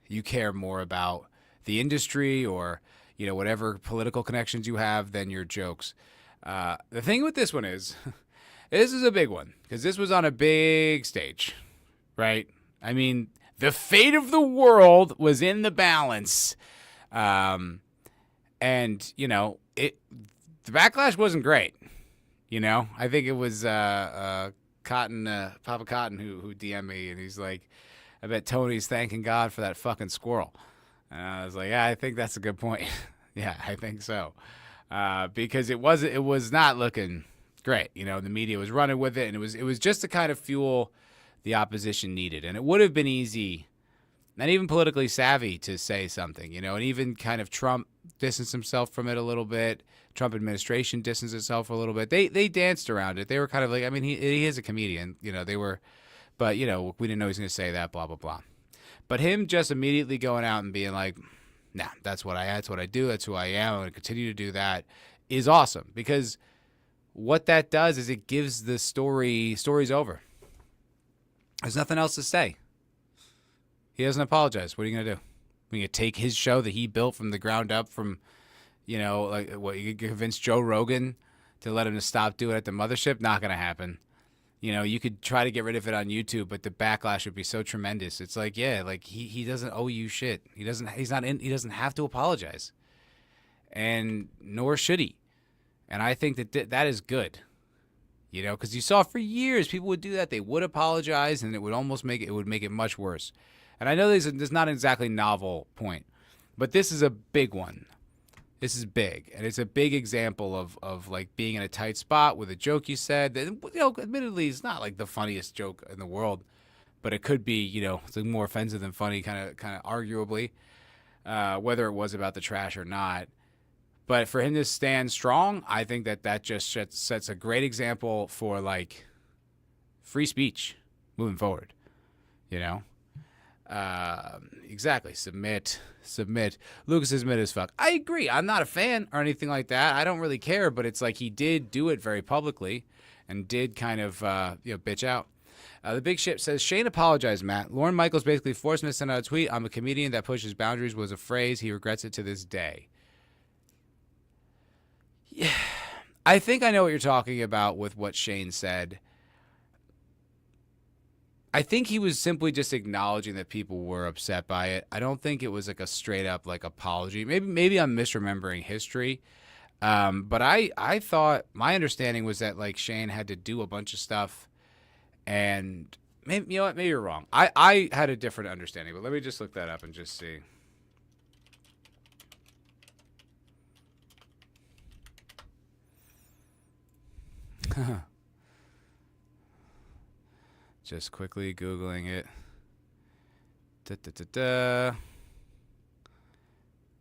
you care more about the industry or, whatever political connections you have than your jokes. The thing with this one is, this is a big one because this was on a big stage, right? I mean, the fate of the world was in the balance. And, the backlash wasn't great. I think it was Papa Cotton who DM'd me, and he's like, I bet Tony's thanking God for that fucking squirrel. And I was like, yeah, I think that's a good point. Yeah, I think so. Because it was not looking great. The media was running with it, and it was just the kind of fuel the opposition needed. And it would have been easy, not even politically savvy, to say something, and even kind of Trump distanced himself from it a little bit. Trump administration distanced itself a little bit. They danced around it. They were kind of like, I mean, he is a comedian, they were, but, we didn't know he was going to say that, blah, blah, blah. But him just immediately going out and being like, nah, that's what I do. That's who I am. I'm going to continue to do that is awesome, because what that does is it gives the story's over. There's nothing else to say. He doesn't apologize. What are you going to do? Are you going to take his show that he built from the ground up from, like what, you could convince Joe Rogan to let him to stop doing it at the mothership? Not going to happen. You could try to get rid of it on YouTube, but the backlash would be so tremendous. It's like, yeah, like he doesn't owe you shit. He doesn't have to apologize. And nor should he. And I think that is good. Because you saw for years people would do that. They would apologize, and it would almost make it much worse. And I know this is not exactly novel point, but this is a big one. This is big, and it's a big example of like being in a tight spot with a joke you said that, admittedly, it's not like the funniest joke in the world, but it could be, it's like more offensive than funny, kind of arguably, whether it was about the trash or not. But for him to stand strong, I think that just sets a great example for like free speech moving forward. Exactly. Submit. Lucas is mid as fuck. I agree. I'm not a fan or anything like that. I don't really care, but it's like he did do it very publicly and did kind of, bitch out. The Big Ship says, Shane apologized, Matt. Lorne Michaels basically forced me to send out a tweet. I'm a comedian that pushes boundaries was a phrase. He regrets it to this day. Yeah. I think I know what you're talking about with what Shane said. I think he was simply just acknowledging that people were upset by it. I don't think it was like a straight up like apology. Maybe I'm misremembering history. But I thought my understanding was that like Shane had to do a bunch of stuff, and maybe you're wrong. I had a different understanding, but let me just look that up and just see. Just quickly Googling it.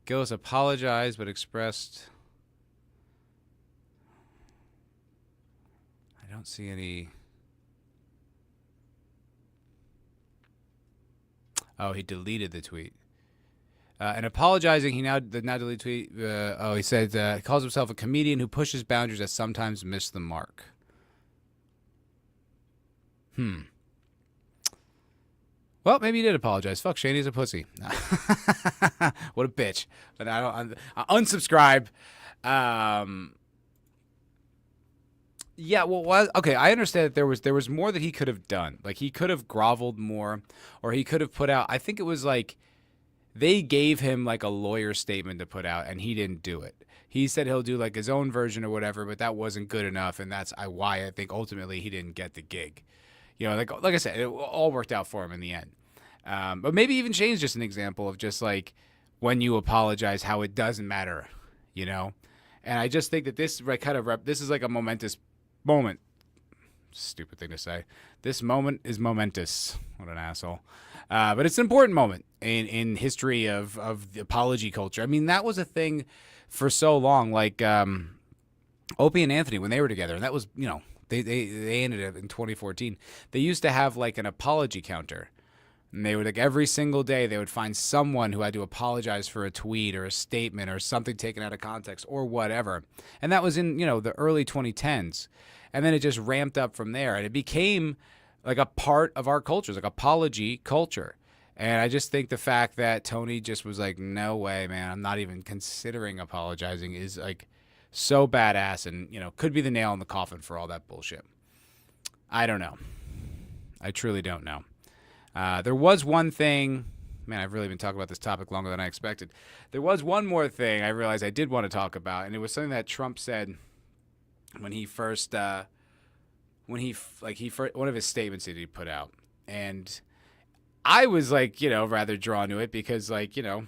Gillis apologized but expressed... I don't see any... Oh, he deleted the tweet. And apologizing, he now deleted the tweet. He said he calls himself a comedian who pushes boundaries that sometimes miss the mark. Well, maybe he did apologize. Fuck, Shaney's a pussy. What a bitch. But I unsubscribe. Yeah, well, okay, I understand that there was more that he could have done. Like, he could have groveled more, or he could have put out, I think it was like, they gave him like a lawyer statement to put out, and he didn't do it. He said he'll do like his own version or whatever, but that wasn't good enough, and that's why I think ultimately he didn't get the gig. You know, like I said, it all worked out for him in the end. But maybe even Shane's just an example of just like when you apologize, how it doesn't matter, you know? And I just think that this this is like a momentous moment. Stupid thing to say. This moment is momentous. What an asshole. But it's an important moment in history of the apology culture. I mean, that was a thing for so long. Like Opie and Anthony, when they were together, and that was, you know, they ended it in 2014. They used to have like an apology counter. And they would, like, every single day they would find someone who had to apologize for a tweet or a statement or something taken out of context or whatever. And that was in, you know, the early 2010s. And then it just ramped up from there. And it became like a part of our culture, like apology culture. And I just think the fact that Tony just was like, no way, man, I'm not even considering apologizing is like so badass and, you know, could be the nail in the coffin for all that bullshit. I don't know. I truly don't know. There was one thing, man, I've really been talking about this topic longer than I expected. There was one more thing I realized I did want to talk about, and it was something that Trump said when he first, one of his statements that he put out. And I was like, you know, rather drawn to it because, like, you know,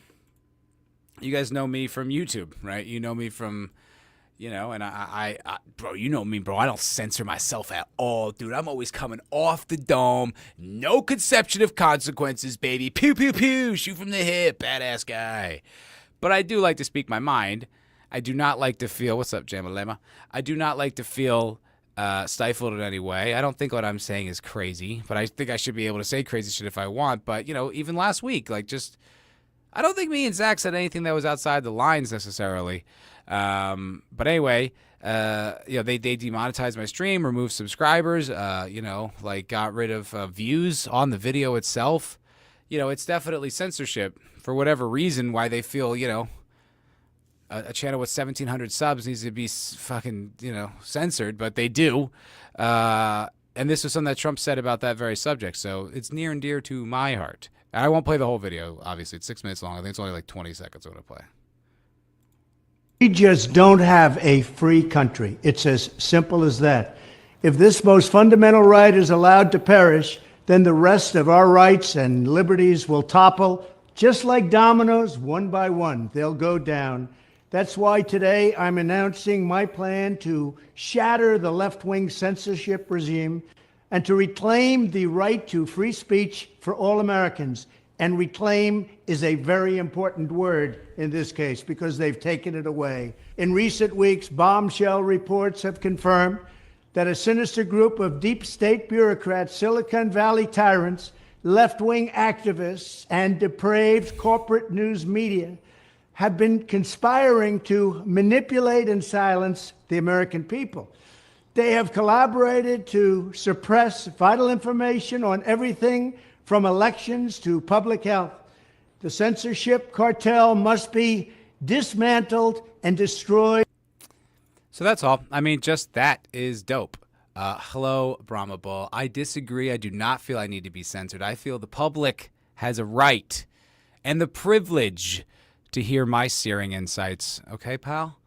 you guys know me from YouTube, right? You know me from, you know, and I bro, you know me, bro. I don't censor myself at all, dude. I'm always coming off the dome. No conception of consequences, baby. Pew, pew, pew. Shoot from the hip. Badass guy. But I do like to speak my mind. I do not like to feel, what's up, Jamalema? I do not like to feel stifled in any way. I don't think what I'm saying is crazy, but I think I should be able to say crazy shit if I want. But, you know, even last week, like, just, I don't think me and Zach said anything that was outside the lines necessarily. But anyway, you know, they demonetized my stream, removed subscribers, you know, like got rid of views on the video itself. You know, it's definitely censorship for whatever reason, why they feel, you know, a channel with 1,700 subs needs to be fucking, you know, censored, but they do. And this was something that Trump said about that very subject. So it's near and dear to my heart. And I won't play the whole video. Obviously, it's 6 minutes long. I think it's only like 20 seconds I'm going to play. We just don't have a free country. It's as simple as that. If this most fundamental right is allowed to perish, then the rest of our rights and liberties will topple, just like dominoes, one by one. They'll go down. That's why today I'm announcing my plan to shatter the left-wing censorship regime and to reclaim the right to free speech for all Americans. And reclaim is a very important word in this case because they've taken it away. In recent weeks, bombshell reports have confirmed that a sinister group of deep state bureaucrats, Silicon Valley tyrants, left-wing activists, and depraved corporate news media have been conspiring to manipulate and silence the American people. They have collaborated to suppress vital information on everything from elections to public health. The censorship cartel must be dismantled and destroyed. So that's all. I mean, just that is dope. Hello, Brahma Bull. I disagree. I do not feel I need to be censored. I feel the public has a right and the privilege to hear my searing insights. Okay, pal?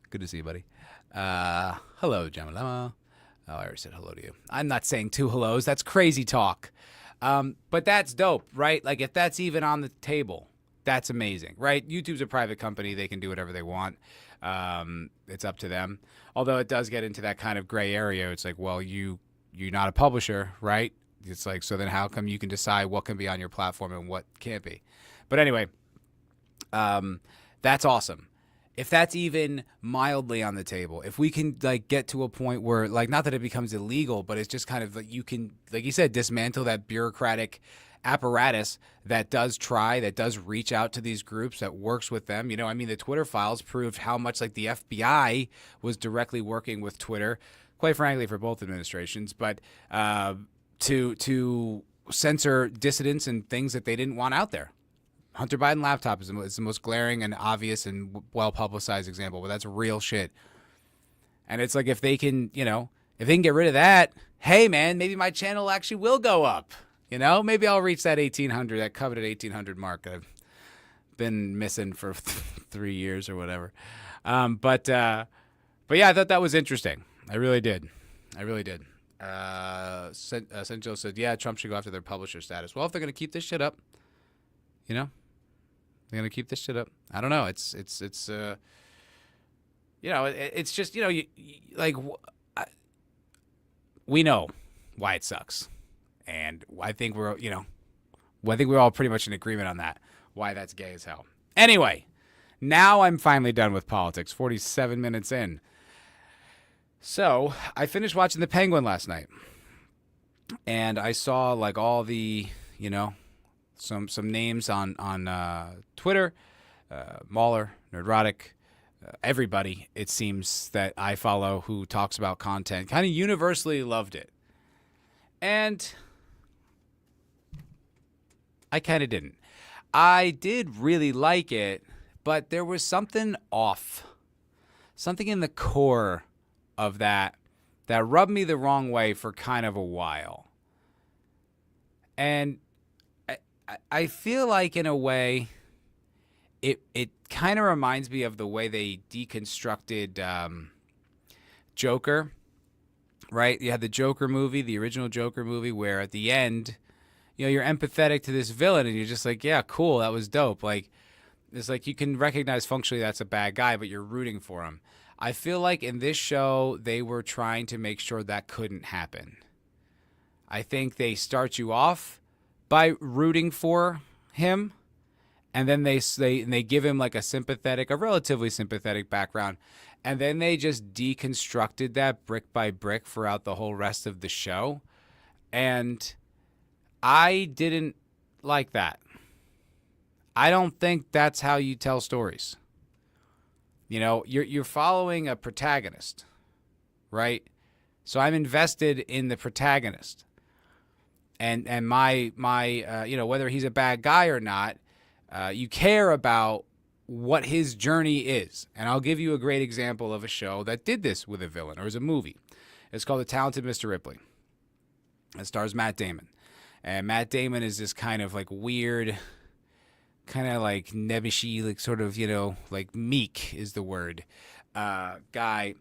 Good to see you, buddy. Hello, Jamalama. Oh, I already said hello to you. I'm not saying two hellos. That's crazy talk. But that's dope, right? Like, if that's even on the table, that's amazing, right? YouTube's a private company. They can do whatever they want. It's up to them. Although it does get into that kind of gray area. It's like, well, you're not a publisher, right? It's like, so then how come you can decide what can be on your platform and what can't be? But anyway, that's awesome. if that's even mildly on the table, if we can like get to a point where like, not that it becomes illegal, but it's just kind of like you can, like you said, dismantle that bureaucratic apparatus that does reach out to these groups, that works with them. You know, I mean, the Twitter files proved how much like the FBI was directly working with Twitter, quite frankly, for both administrations, but to censor dissidents and things that they didn't want out there. Hunter Biden laptop is the most glaring and obvious and well-publicized example, but that's real shit. And it's like, if they can, you know, if they can get rid of that, hey, man, maybe my channel actually will go up. You know, maybe I'll reach that 1,800, that coveted 1,800 mark I've been missing for 3 years or whatever. But yeah, I thought that was interesting. I really did. Senjo said, yeah, Trump should go after their publisher status. Well, if they're going to keep this shit up, you know, they're going to keep this shit up. I don't know. It's you know, it's just, you know, we know why it sucks. And I think we're all pretty much in agreement on that, why that's gay as hell. Anyway, now I'm finally done with politics, 47 minutes in. So I finished watching The Penguin last night, and I saw like all the, you know, some names on Twitter, Mahler, Nerdrotic, everybody, it seems, that I follow who talks about content kind of universally loved it. And I kind of didn't. I did really like it, but there was something off. Something in the core of that rubbed me the wrong way for kind of a while. And I feel like, in a way, it kind of reminds me of the way they deconstructed Joker, right? You had the Joker movie, the original Joker movie, where at the end, you know, you're empathetic to this villain and you're just like, yeah, cool, that was dope. Like, it's like you can recognize functionally that's a bad guy, but you're rooting for him. I feel like in this show, they were trying to make sure that couldn't happen. I think they start you off by rooting for him, and then they give him like a relatively sympathetic background, and then they just deconstructed that brick by brick throughout the whole rest of the show, and I didn't like that. I don't think that's how you tell stories. You know, you're following a protagonist, right? So I'm invested in the protagonist, and my you know, whether he's a bad guy or not, you care about what his journey is. And I'll give you a great example of a show that did this with a villain, or as a movie. It's called The Talented Mr. Ripley. It stars Matt Damon, and Matt Damon is this kind of like weird, kind of like nebbishy, like sort of, you know, like meek is the word, guy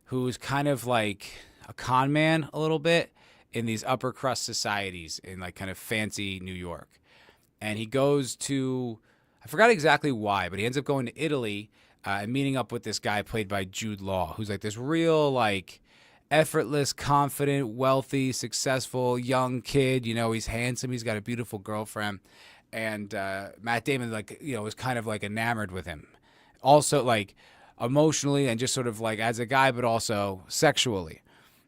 who's kind of like a con man a little bit in these upper crust societies in like kind of fancy New York. And he goes to, I forgot exactly why, but he ends up going to Italy and meeting up with this guy played by Jude Law, who's like this real like effortless, confident, wealthy, successful young kid. You know, he's handsome. He's got a beautiful girlfriend. And Matt Damon, like, you know, was kind of like enamored with him. Also, like, emotionally and just sort of like as a guy, but also sexually.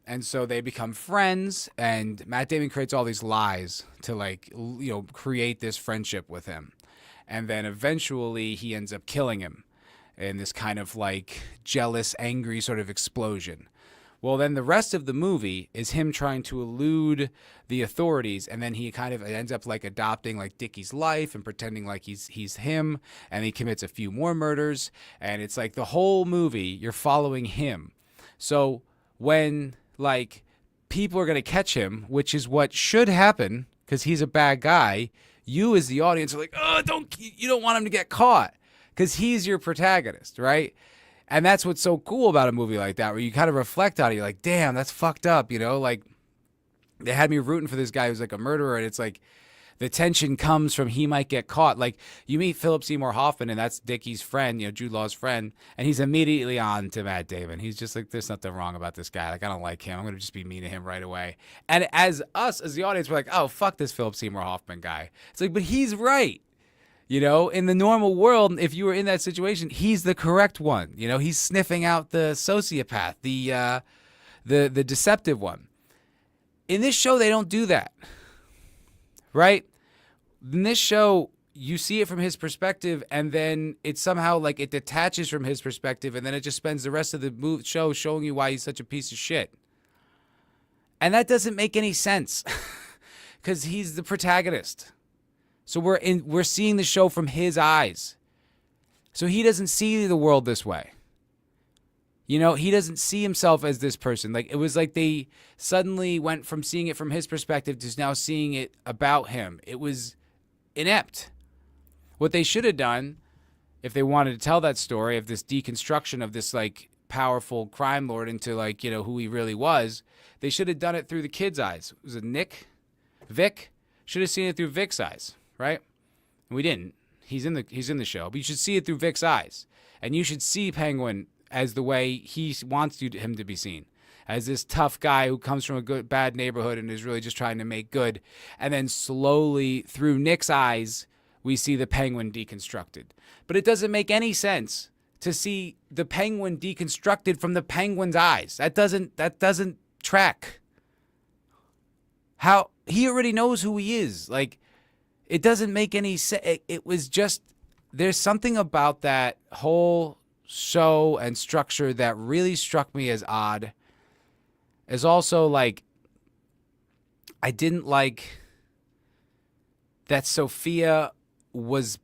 And so they become friends, and Matt Damon creates all these lies to, like, you know, create this friendship with him. And then eventually he ends up killing him in this kind of like jealous, angry sort of explosion. Well, then the rest of the movie is him trying to elude the authorities, and then he kind of ends up like adopting like Dickie's life and pretending like he's him, and he commits a few more murders, and it's like the whole movie you're following him. So when like people are going to catch him, which is what should happen because he's a bad guy, you as the audience are like, oh, you don't want him to get caught because he's your protagonist, right? And that's what's so cool about a movie like that, where you kind of reflect on it. You're like, damn, that's fucked up, you know? Like, they had me rooting for this guy who's like a murderer, and it's like the tension comes from he might get caught. Like, you meet Philip Seymour Hoffman, and that's Dickie's friend, you know, Jude Law's friend, and he's immediately on to Matt Damon. He's just like, there's nothing wrong about this guy. Like, I don't like him. I'm going to just be mean to him right away. And as the audience, we're like, oh, fuck this Philip Seymour Hoffman guy. It's like, but he's right. You know, in the normal world, if you were in that situation, he's the correct one. You know, he's sniffing out the sociopath, the deceptive one. In this show, they don't do that, right? In this show, you see it from his perspective, and then it somehow like it detaches from his perspective, and then it just spends the rest of the show showing you why he's such a piece of shit. And that doesn't make any sense because he's the protagonist. So we're seeing the show from his eyes. So he doesn't see the world this way. You know, he doesn't see himself as this person. Like, it was like they suddenly went from seeing it from his perspective to now seeing it about him. It was inept. What they should have done, if they wanted to tell that story of this deconstruction of this, like, powerful crime lord into, like, you know, who he really was, they should have done it through the kid's eyes. Was it Nick? Vic? Should have seen it through Vic's eyes, right? We didn't. He's in the show, but you should see it through Vic's eyes. And you should see Penguin as the way he wants him to be seen, as this tough guy who comes from a bad neighborhood and is really just trying to make good. And then slowly, through Nick's eyes, we see the Penguin deconstructed. But it doesn't make any sense to see the Penguin deconstructed from the Penguin's eyes. That doesn't track. How he already knows who he is. Like, it doesn't make any sense. It was just, there's something about that whole show and structure that really struck me as odd. As also, like, I didn't like that Sophia was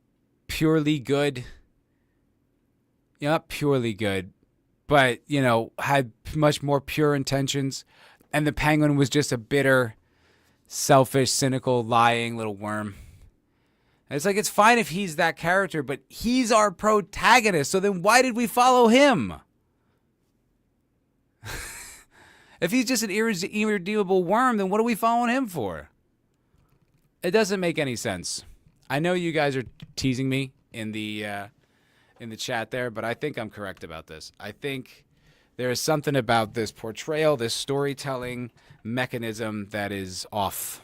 purely good. You know, not purely good, but, you know, had much more pure intentions. And the Penguin was just a bitter, selfish, cynical, lying little worm. And it's like, it's fine if he's that character, but he's our protagonist. So then why did we follow him? If he's just an irredeemable worm, then what are we following him for? It doesn't make any sense. I know you guys are teasing me in the chat there, but I think I'm correct about this. I think there is something about this portrayal, this storytelling mechanism that is off.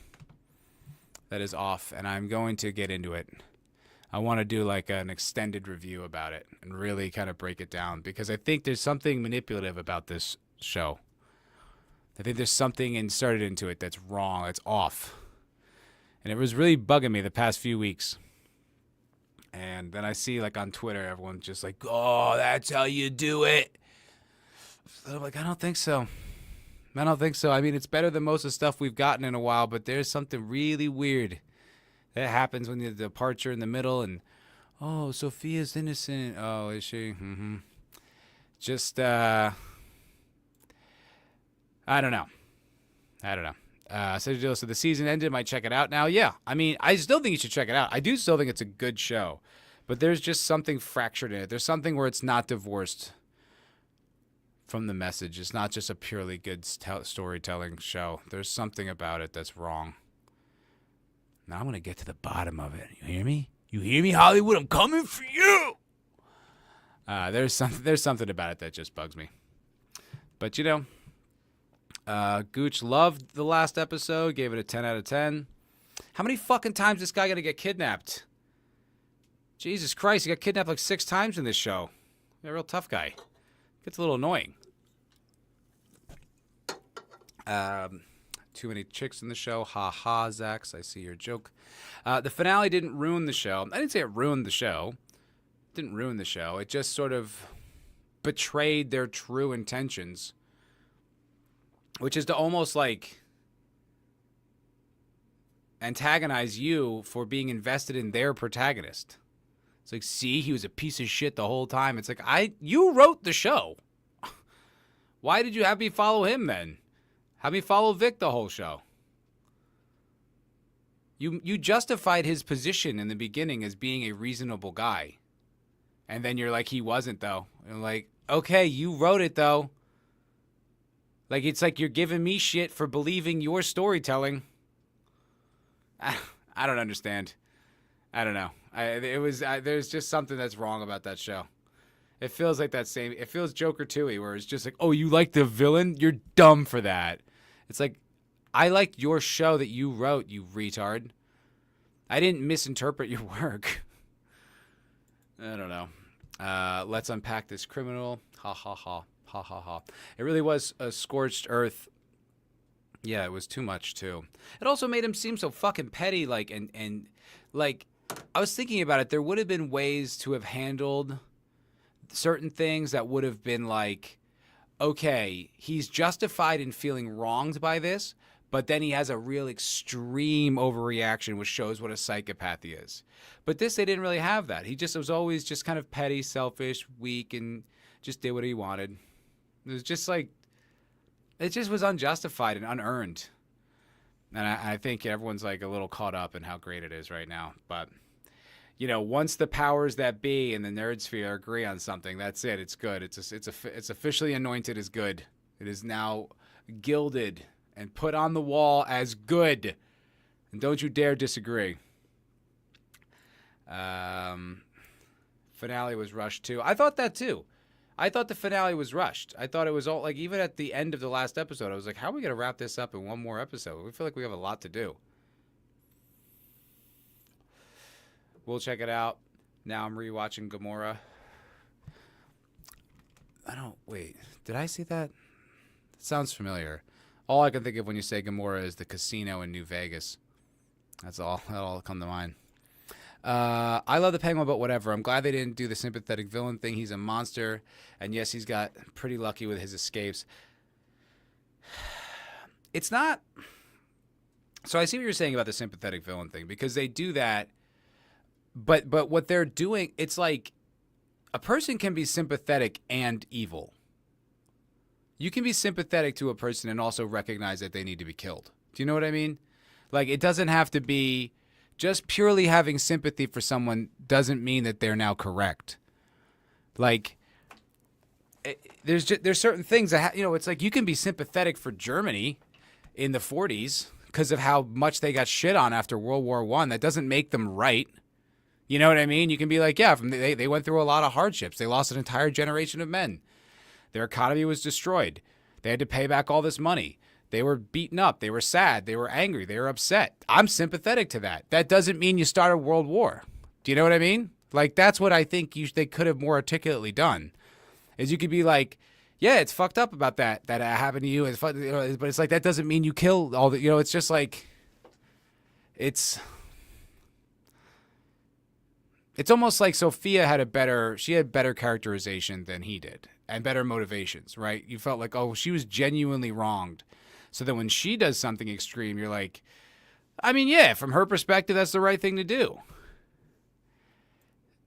That is off, and I'm going to get into it. I want to do like an extended review about it and really kind of break it down, because I think there's something manipulative about this show. I think there's something inserted into it that's wrong, that's off. And it was really bugging me the past few weeks. And then I see, like, on Twitter, everyone's just like, oh, that's how you do it. So I'm like, I don't think so. I don't think so. I mean, it's better than most of the stuff we've gotten in a while, but there's something really weird that happens when the departure in the middle and, oh, Sophia's innocent. Oh, is she? Mm-hmm. Just, I don't know. So the season ended. Might check it out now. Yeah. I mean, I still think you should check it out. I do still think it's a good show, but there's just something fractured in it. There's something where it's not divorced from the message. It's not just a purely good storytelling show. There's something about it that's wrong. Now I'm going to get to the bottom of it. You hear me? You hear me, Hollywood? I'm coming for you. There's something about it that just bugs me. But, you know, Gooch loved the last episode, gave it a 10 out of 10. How many fucking times this guy got to get kidnapped? Jesus Christ, he got kidnapped like 6 times in this show. He's a real tough guy. Gets a little annoying. Too many chicks in the show. Ha ha, Zax. I see your joke. The finale didn't ruin the show. I didn't say it ruined the show. It didn't ruin the show. It just sort of betrayed their true intentions, which is to almost like antagonize you for being invested in their protagonist. It's like, see, he was a piece of shit the whole time. It's like, you wrote the show. Why did you have me follow him then? Have me follow Vic the whole show. You justified his position in the beginning as being a reasonable guy. And then you're like, he wasn't, though. And like, okay, you wrote it, though. Like, it's like you're giving me shit for believing your storytelling. I don't understand. I don't know. There's just something that's wrong about that show. It feels like that same. It feels Joker 2-y, where it's just like, oh, you like the villain? You're dumb for that. It's like, I liked your show that you wrote, you retard. I didn't misinterpret your work. I don't know. Let's unpack this criminal. Ha ha ha. Ha ha ha. It really was a scorched earth. Yeah, it was too much too. It also made him seem so fucking petty. Like and like, I was thinking about it. There would have been ways to have handled certain things that would have been like, okay, he's justified in feeling wronged by this, but then he has a real extreme overreaction, which shows what a psychopath he is. But this, they didn't really have that. He just was always just kind of petty, selfish, weak, and just did what he wanted. It was just like, it just was unjustified and unearned. And I think everyone's like a little caught up in how great it is right now. But, you know, once the powers that be in the nerd sphere agree on something, that's it. It's good. It's officially anointed as good. It is now gilded and put on the wall as good. And don't you dare disagree. Finale was rushed too. I thought that too. I thought the finale was rushed. I thought it was all like, even at the end of the last episode, I was like, how are we going to wrap this up in one more episode? We feel like we have a lot to do. We'll check it out. Now I'm rewatching Gomorrah. Wait, did I see that? It sounds familiar. All I can think of when you say Gomorrah is the casino in New Vegas. That's all. That'll all come to mind. I love the Penguin, but whatever. I'm glad they didn't do the sympathetic villain thing. He's a monster. And yes, he's got pretty lucky with his escapes. It's not... So I see what you're saying about the sympathetic villain thing, because they do that. But what they're doing, it's like a person can be sympathetic and evil. You can be sympathetic to a person and also recognize that they need to be killed. Do you know what I mean? Like, it doesn't have to be... Just purely having sympathy for someone doesn't mean that they're now correct. Like, there's certain things that, it's like you can be sympathetic for Germany in the 40s because of how much they got shit on after World War I. That doesn't make them right. You know what I mean? You can be like, yeah, they went through a lot of hardships. They lost an entire generation of men. Their economy was destroyed. They had to pay back all this money. They were beaten up. They were sad. They were angry. They were upset. I'm sympathetic to that. That doesn't mean you start a world war. Do you know what I mean? Like, that's what I think they could have more articulately done. Is you could be like, yeah, it's fucked up about that happened to you. It's but it's like, that doesn't mean you kill all the, it's just like, it's almost like Sophia had better characterization than he did and better motivations, right? You felt like, oh, she was genuinely wronged. So then when she does something extreme, you're like, I mean, yeah, from her perspective, that's the right thing to do.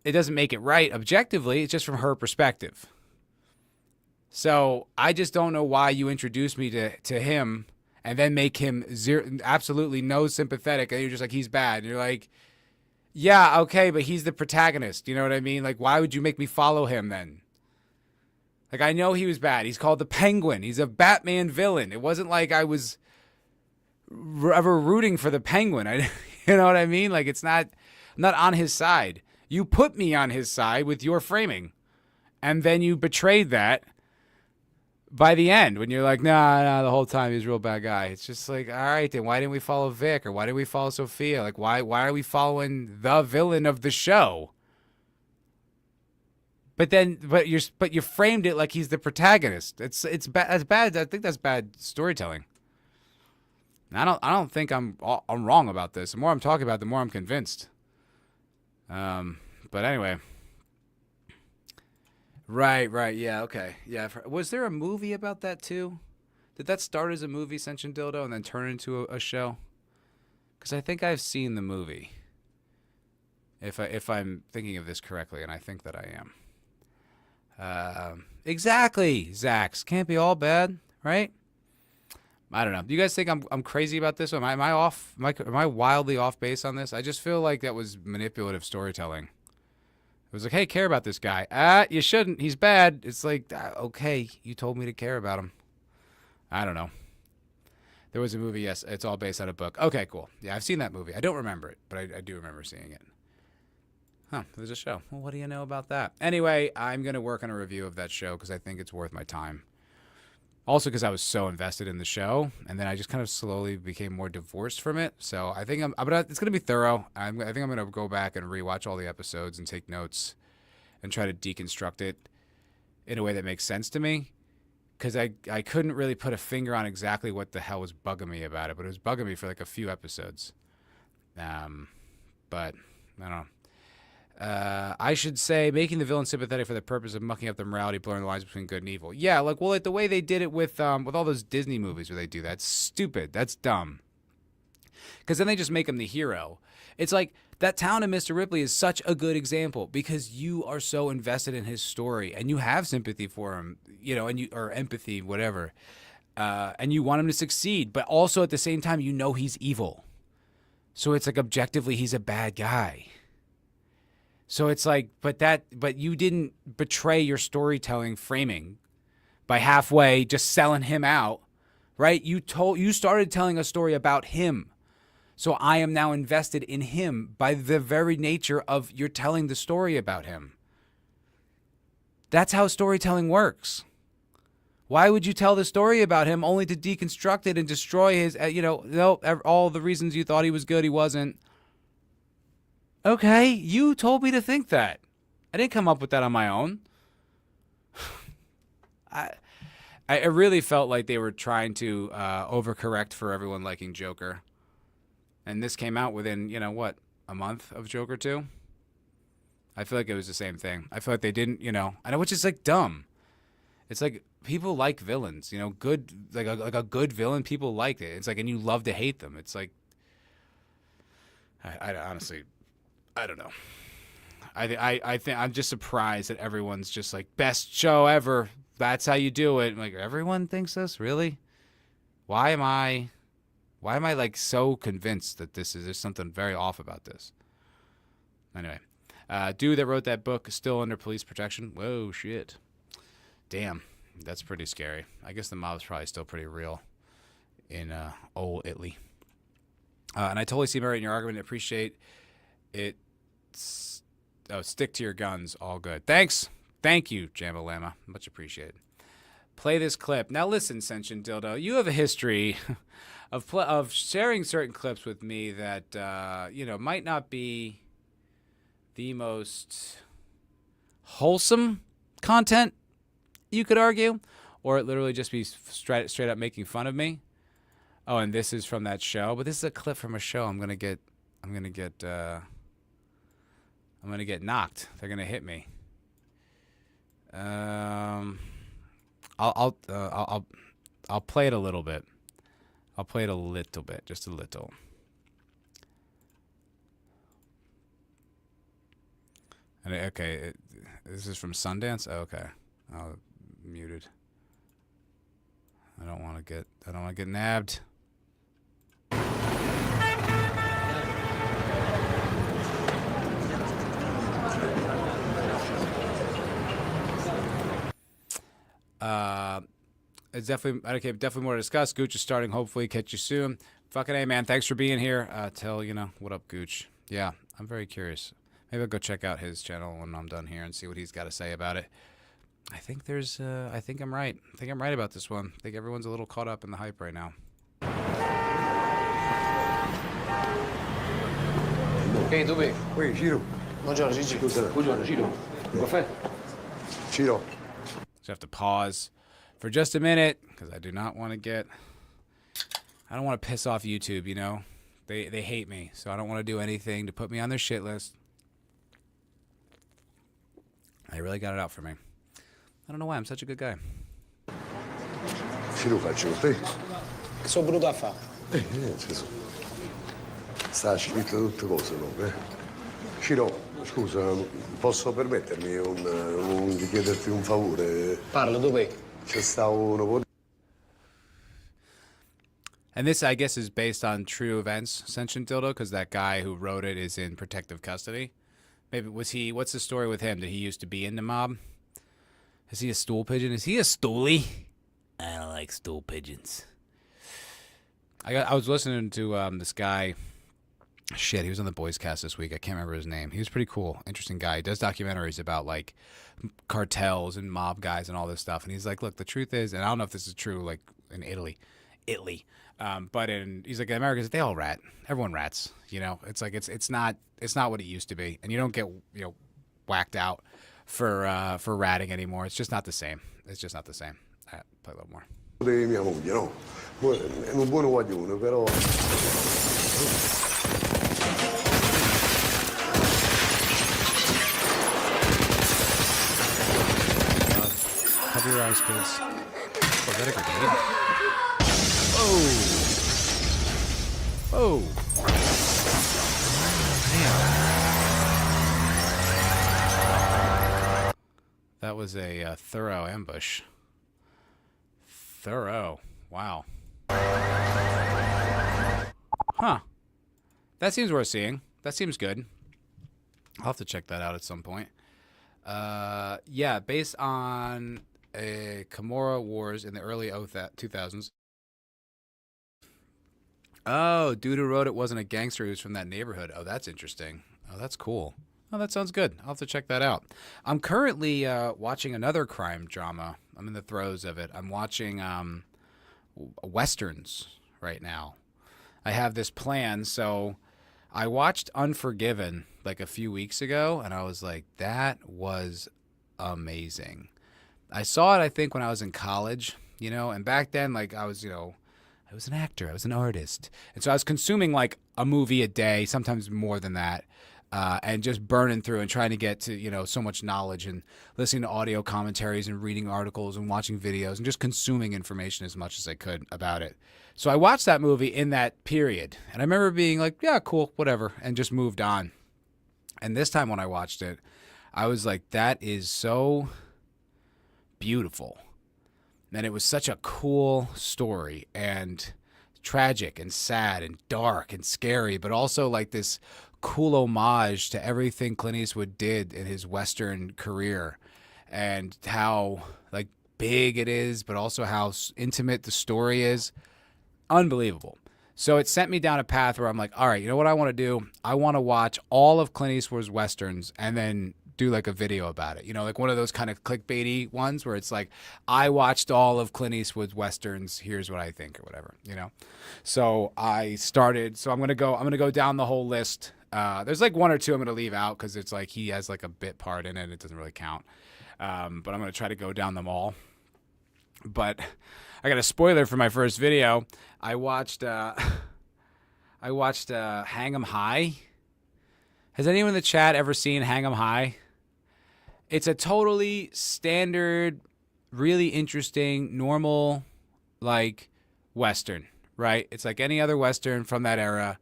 It doesn't make it right objectively. It's just from her perspective. So I just don't know why you introduce me to him and then make him absolutely no sympathetic. And you're just like, he's bad. And you're like, yeah, okay, but he's the protagonist. You know what I mean? Like, why would you make me follow him then? Like, I know he was bad. He's called the Penguin. He's a Batman villain. It wasn't like I was ever rooting for the Penguin. You know what I mean? Like, it's not on his side. You put me on his side with your framing. And then you betrayed that by the end when you're like, nah, the whole time he's a real bad guy. It's just like, all right, then why didn't we follow Vic? Or why didn't we follow Sophia? Like, why are we following the villain of the show? But you framed it like he's the protagonist. It's bad. That's bad. I think that's bad storytelling. And I don't think I'm wrong about this. The more I'm talking about it, the more I'm convinced. But anyway. Right. Yeah. Okay. Yeah. Was there a movie about that too? Did that start as a movie, Sentient Dildo, and then turn into a show? Because I think I've seen the movie. If I'm thinking of this correctly, and I think that I am. Exactly, Zax. Can't be all bad, right? I don't know. Do you guys think I'm crazy about this? Am I off? Am I wildly off base on this? I just feel like that was manipulative storytelling. It was like, hey, care about this guy. You shouldn't. He's bad. It's like, okay, you told me to care about him. I don't know. There was a movie, yes. It's all based on a book. Okay, cool. Yeah, I've seen that movie. I don't remember it, but I do remember seeing it. Huh, there's a show. Well, what do you know about that? Anyway, I'm going to work on a review of that show because I think it's worth my time. Also because I was so invested in the show, and then I just kind of slowly became more divorced from it. So I think it's going to be thorough. I think I'm going to go back and rewatch all the episodes and take notes and try to deconstruct it in a way that makes sense to me. Because I couldn't really put a finger on exactly what the hell was bugging me about it, but it was bugging me for like a few episodes. But I don't know. I should say making the villain sympathetic for the purpose of mucking up the morality, blurring the lines between good and evil. Yeah, like the way they did it with all those Disney movies where they do that. It's stupid. That's dumb. Because then they just make him the hero. It's like that town of Mr. Ripley is such a good example because you are so invested in his story and you have sympathy for him, or empathy, whatever, and you want him to succeed. But also at the same time, he's evil. So it's like objectively, he's a bad guy. So it's like, but you didn't betray your storytelling framing by halfway just selling him out, right? You started telling a story about him. So I am now invested in him by the very nature of you're telling the story about him. That's how storytelling works. Why would you tell the story about him only to deconstruct it and destroy his, all the reasons you thought he was good, he wasn't? Okay, you told me to think that. I didn't come up with that on my own. I really felt like they were trying to overcorrect for everyone liking Joker. And this came out within, a month of Joker 2? I feel like it was the same thing. I feel like they didn't, which is like dumb. It's like people like villains, good, like a good villain, people like it. It's like, and you love to hate them. It's like, I honestly, I don't know. I think I'm just surprised that everyone's just like, best show ever. That's how you do it. I'm like, everyone thinks this? Really? Why am I like so convinced that there's something very off about this? Anyway, dude that wrote that book is still under police protection. Whoa, shit. Damn, that's pretty scary. I guess the mob's probably still pretty real in old Italy. And I totally see merit in your argument. I appreciate it. Stick to your guns. All good. Thanks. Thank you, Jambalama. Much appreciated. Play this clip. Now listen, Sentient Dildo, you have a history of sharing certain clips with me that, might not be the most wholesome content, you could argue, or it literally just be straight up making fun of me. Oh, and this is from that show, but this is a clip from a show. I'm gonna get knocked. They're gonna hit me. I'll play it a little bit. I'll play it a little bit, just a little. And okay, this is from Sundance. Oh, okay, I'll muted. I don't want to get nabbed. It's definitely more to discuss. Gooch is starting. Hopefully, catch you soon. Fucking A, man. Thanks for being here. Tell what up, Gooch. Yeah, I'm very curious. Maybe I'll go check out his channel when I'm done here and see what he's got to say about it. I think I'm right. I think I'm right about this one. I think everyone's a little caught up in the hype right now. Ehi, dove? Qui, Ciro. Buongiorno, Gigi. Scusa. Buongiorno, Ciro. Un caffè? Ciro. So I have to pause for just a minute because I don't want to piss off YouTube, They hate me, so I don't want to do anything to put me on their shit list. They really got it out for me. I don't know why I'm such a good guy. Ciro, faccio con te. Che sono venuto a fare? Niente. Sta scritto tutte cose nuove. Ciro, scusa, posso permettermi di chiederti un favore? Parla, dov'è? C'è sta uno... And this, I guess, is based on true events, Sentient Dildo, because that guy who wrote it is in protective custody. Maybe what's the story with him? Did he used to be in the mob? Is he a stool pigeon? Is he a stoolie? I don't like stool pigeons. I was listening to this guy. Shit, he was on the Boys Cast this week. I can't remember his name. He was pretty cool, interesting guy. He does documentaries about like cartels and mob guys and all this stuff. And he's like, look, the truth is, and I don't know if this is true, like in Italy, but he's like, Americans, they all rat. Everyone rats. It's like it's not what it used to be, and you don't get whacked out for ratting anymore. It's just not the same. It's just not the same. All right, play a little more. Di mia moglie, no? È un buon guaglione, però... Cover your eyes, kids. Oh, is that a grenade? Oh! Oh! Damn. That was a thorough ambush. Thorough. Wow. Huh. That seems worth seeing. That seems good. I'll have to check that out at some point. Yeah, based on Gomorrah wars in the early 2000s. Oh, dude who wrote it wasn't a gangster. He was from that neighborhood. Oh, that's interesting. Oh, that's cool. Oh, that sounds good. I'll have to check that out. I'm currently watching another crime drama. I'm in the throes of it. I'm watching Westerns right now. I have this plan. So I watched Unforgiven like a few weeks ago, and I was like, that was amazing. I saw it, I think, when I was in college, you know, and back then, like, I was, you know, I was an actor. I was an artist. And so I was consuming like a movie a day, sometimes more than that. And just burning through and trying to get to, you know, so much knowledge and listening to audio commentaries and reading articles and watching videos and just consuming information as much as I could about it. So I watched that movie in that period. And I remember being like, yeah, cool, whatever, and just moved on. And this time when I watched it, I was like, that is so beautiful. And it was such a cool story and tragic and sad and dark and scary, but also like this cool homage to everything Clint Eastwood did in his Western career and how like big it is, but also how intimate the story is. Unbelievable. So it sent me down a path where I'm like, all right, you know what I want to do? I want to watch all of Clint Eastwood's Westerns and then do like a video about it. You know, like one of those kind of clickbaity ones where it's like, I watched all of Clint Eastwood's Westerns. Here's what I think or whatever, you know? So I started, so I'm going to go down the whole list. There's like one or two I'm going to leave out because it's like he has like a bit part in it. It doesn't really count. But I'm going to try to go down them all. But I got a spoiler for my first video. I watched Hang 'em High. Has anyone in the chat ever seen Hang 'em High? It's a totally standard, really interesting, normal, like, Western, right? It's like any other Western from that era.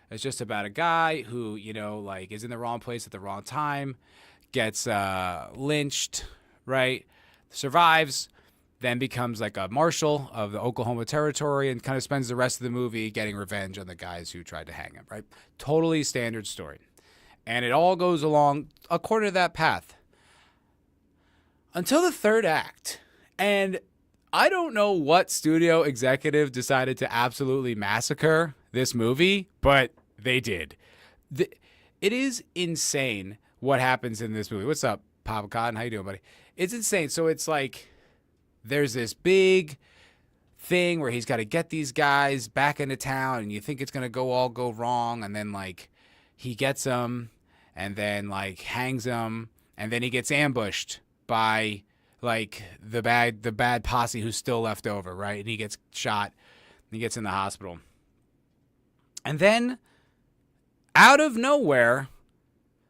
It's just about a guy who, you know, like, is in the wrong place at the wrong time, gets lynched, right? Survives, then becomes like a marshal of the Oklahoma Territory and kind of spends the rest of the movie getting revenge on the guys who tried to hang him, right? Totally standard story. And it all goes along according to that path. Until the third act. And I don't know what studio executive decided to absolutely massacre this movie, but they did. It is insane what happens in this movie. What's up, Papa Cotton? How you doing, buddy? It's insane. So it's like there's this big thing where he's got to get these guys back into town, and you think it's going to all go wrong, and then like he gets them and then like hangs them, and then he gets ambushed by like the bad posse who's still left over, right? And he gets shot and he gets in the hospital. And then out of nowhere,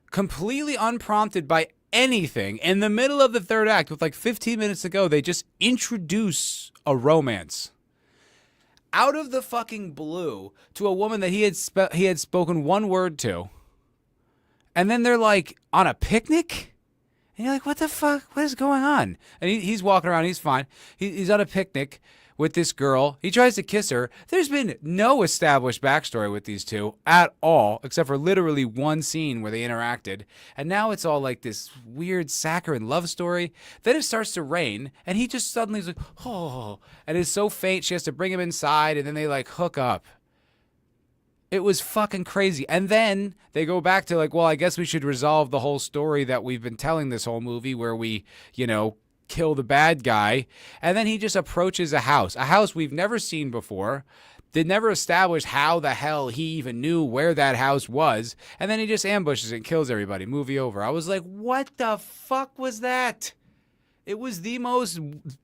completely unprompted by anything, in the middle of the third act with like 15 minutes to go, they just introduce a romance out of the fucking blue to a woman that he had spoken one word to. And then they're like on a picnic. And you're like, what the fuck? What is going on? And he's walking around. He's fine. He's on a picnic with this girl. He tries to kiss her. There's been no established backstory with these two at all, except for literally one scene where they interacted. And now it's all like this weird saccharine love story. Then it starts to rain, and he just suddenly is like, oh, and is so faint she has to bring him inside, and then they like hook up. It was fucking crazy. And then they go back to like, well, I guess we should resolve the whole story that we've been telling this whole movie where we, you know, kill the bad guy. And then he just approaches a house we've never seen before. They never established how the hell he even knew where that house was. And then he just ambushes it and kills everybody. Movie over. I was like, what the fuck was that? It was the most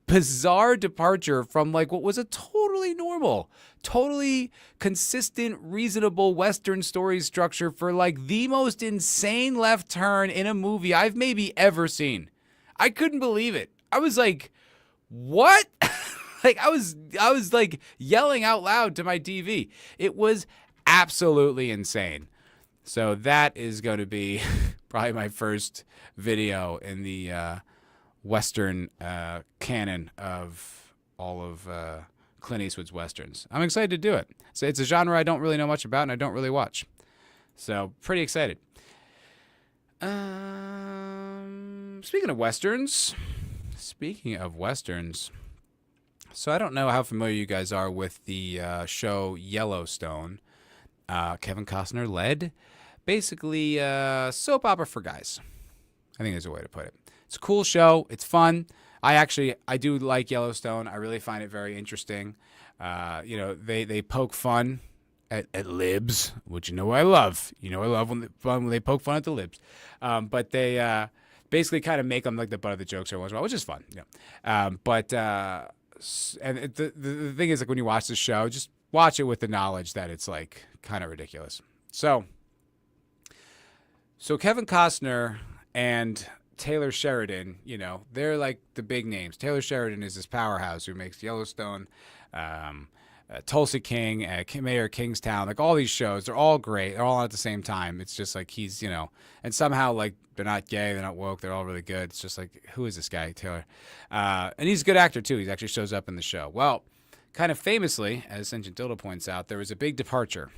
bizarre departure from like what was a totally normal, totally consistent, reasonable Western story structure for like the most insane left turn in a movie I've maybe ever seen. I couldn't believe it. I was like, what? Like I was like yelling out loud to my TV. It was absolutely insane. So that is going to be probably my first video in the Western canon of all of Clint Eastwood's Westerns. I'm excited to do it. So it's a genre I don't really know much about and I don't really watch. So pretty excited. Speaking of Westerns, so I don't know how familiar you guys are with the show Yellowstone. Kevin Costner led. Basically, soap opera for guys. I think there's a way to put it. It's a cool show. It's fun. I do like Yellowstone. I really find it very interesting. They poke fun at libs, which I love. I love when they poke fun at the libs. But they basically kind of make them like the butt of the jokes every once in a while, which is fun. And the thing is, like, when you watch the show, just watch it with the knowledge that it's like kind of ridiculous. So Kevin Costner and Taylor Sheridan, they're like the big names. Taylor Sheridan is this powerhouse who makes Yellowstone, Tulsa King, Mayor of Kingstown, like all these shows. They're all great. They're all on at the same time. It's just like he's, and somehow like they're not gay, they're not woke, they're all really good. It's just like, who is this guy, Taylor? And he's a good actor too. He actually shows up in the show. Well, kind of famously, as Sentient Dildo points out, there was a big departure,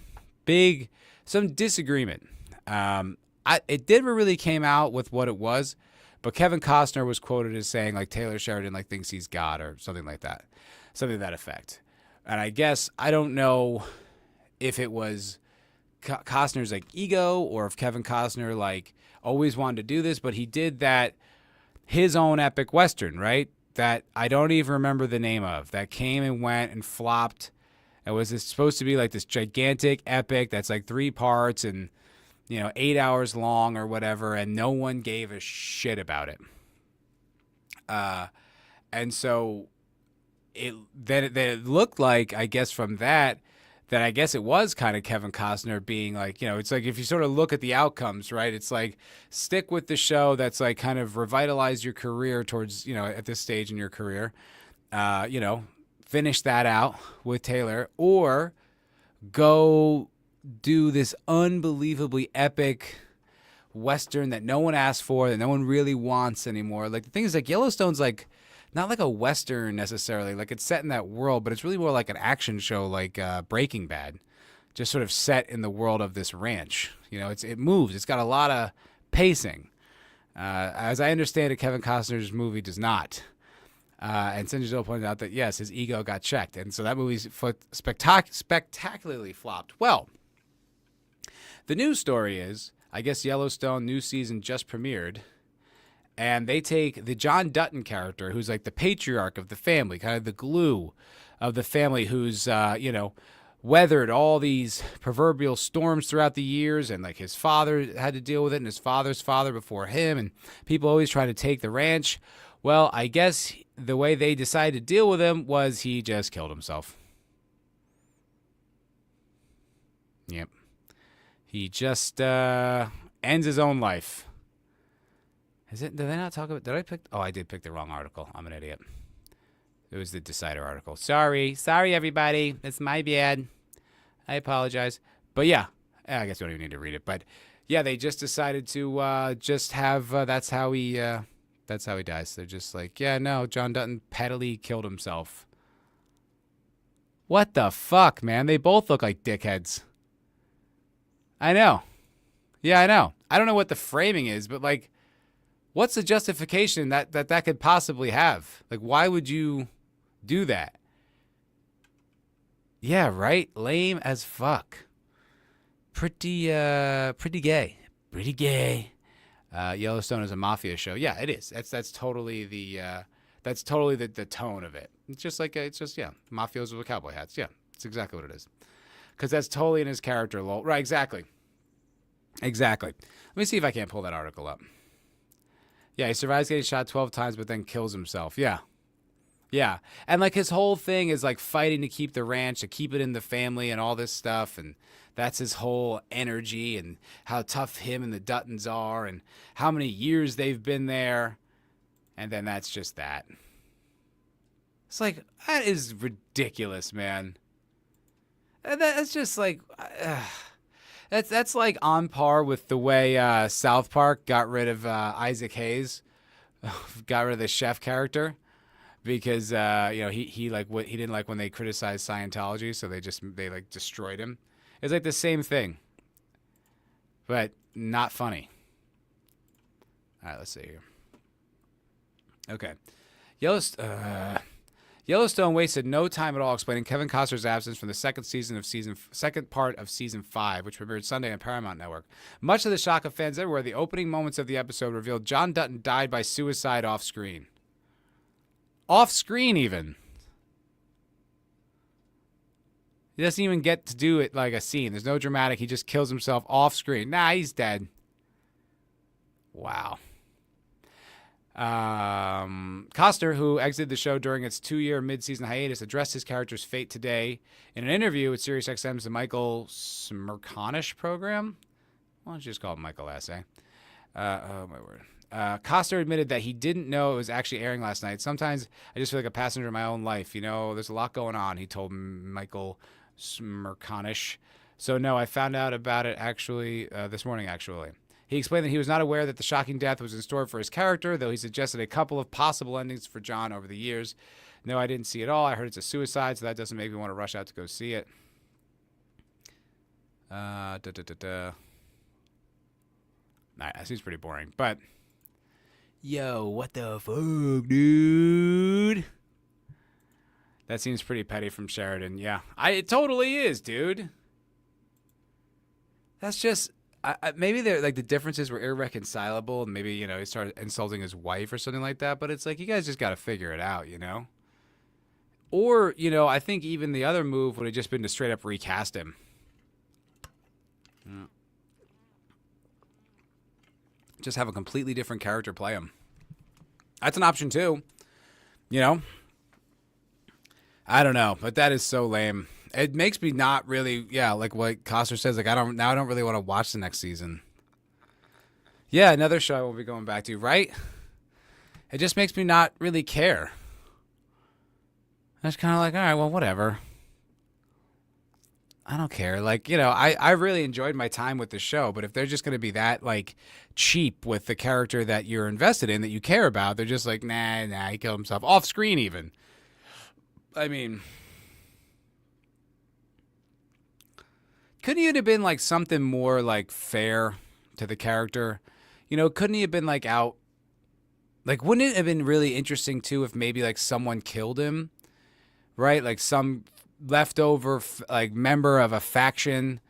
some disagreement. It never really came out with what it was, but Kevin Costner was quoted as saying like Taylor Sheridan like thinks he's God or something like that, something to that effect. And I guess I don't know if it was Costner's like ego or if Kevin Costner like always wanted to do this, but he did that his own epic Western, right? That I don't even remember the name of, that came and went and flopped. It was supposed to be like this gigantic epic that's like 3 parts and 8 hours long or whatever, and no one gave a shit about it. And so it looked like, I guess from that I guess it was kind of Kevin Costner being like, it's like if you sort of look at the outcomes, right? It's like stick with the show that's like kind of revitalized your career towards, at this stage in your career, finish that out with Taylor, or go do this unbelievably epic Western that no one asked for, that no one really wants anymore. Like the thing is, like Yellowstone's like not like a Western necessarily, like it's set in that world, but it's really more like an action show, like Breaking Bad, just sort of set in the world of this ranch. It moves. It's got a lot of pacing. As I understand it, Kevin Costner's movie does not. And Sinjil pointed out that yes, his ego got checked, and so that movie's spectacularly flopped. Well, the news story is, I guess Yellowstone new season just premiered, and they take the John Dutton character, who's like the patriarch of the family, kind of the glue of the family, who's, weathered all these proverbial storms throughout the years, and like his father had to deal with it, and his father's father before him, and people always try to take the ranch. Well, I guess the way they decided to deal with him was he just killed himself. Yep. He just ends his own life. Did they not talk about, I did pick the wrong article. I'm an idiot. It was the Decider article. Sorry, everybody. It's my bad. I apologize. But yeah, I guess we don't even need to read it. But yeah, they just decided to just have, that's how he dies. They're just like, yeah, no, John Dutton pettily killed himself. What the fuck, man? They both look like dickheads. I know. Yeah, I know. I don't know what the framing is, but like, what's the justification that could possibly have? Like, why would you do that? Yeah, right? Lame as fuck. Pretty gay. Pretty gay. Yellowstone is a mafia show. Yeah, it is. That's totally the tone of it. It's just like mafiosos with cowboy hats. Yeah, That's exactly what it is. Because that's totally in his character, lol. Right, exactly. Exactly. Let me see if I can't pull that article up. Yeah, he survives getting shot 12 times, but then kills himself. Yeah. Yeah. And like his whole thing is like fighting to keep the ranch, to keep it in the family and all this stuff. And that's his whole energy and how tough him and the Duttons are and how many years they've been there. And then that's just that. It's like, that is ridiculous, man. That's just like, that's like on par with the way South Park got rid of Isaac Hayes, got rid of the chef character. Because he didn't like when they criticized Scientology, so they like destroyed him. It's like the same thing, but not funny. All right, let's see here. Okay, Yellowstone wasted no time at all explaining Kevin Costner's absence from the second part of season 5, which premiered Sunday on Paramount Network. Much to the shock of fans everywhere, the opening moments of the episode revealed John Dutton died by suicide off screen. Off screen, even. He doesn't even get to do it like a scene. There's no dramatic. He just kills himself off screen. Nah, he's dead. Wow. Costner, who exited the show during its 2-year mid-season hiatus, addressed his character's fate today in an interview with SiriusXM's The Michael Smerconish program. Why don't you just call it Michael Assay? Oh, my word. Costner admitted that he didn't know it was actually airing last night. Sometimes I just feel like a passenger in my own life. You know, there's a lot going on, he told Michael Smerconish. So, no, I found out about it actually this morning, actually. He explained that he was not aware that the shocking death was in store for his character, though he suggested a couple of possible endings for John over the years. No, I didn't see it all. I heard it's a suicide, so that doesn't make me want to rush out to go see it. Nah, that seems pretty boring, but... Yo, what the fuck, dude? That seems pretty petty from Sheridan. Yeah, it totally is, dude. That's just maybe they're like the differences were irreconcilable, and maybe he started insulting his wife or something like that. But it's like you guys just got to figure it out, Or I think even the other move would have just been to straight up recast him. Yeah. Just have a completely different character play him. That's an option too. I don't know, but that is so lame. It makes me not really, like what Costner says, like I don't really want to watch the next season. Yeah, another show I won't be going back to, right? It just makes me not really care. I'm just kind of like, all right, well, whatever. I don't care. Like, I really enjoyed my time with the show, but if they're just going to be that, like, cheap with the character that you're invested in, that you care about, they're just like, nah, he killed himself. Off screen, even. I mean, couldn't it have been, like, something more, like, fair to the character? Couldn't he have been, like, out? Like, wouldn't it have been really interesting, too, if maybe, like, someone killed him? Right? Like, some leftover like member of a faction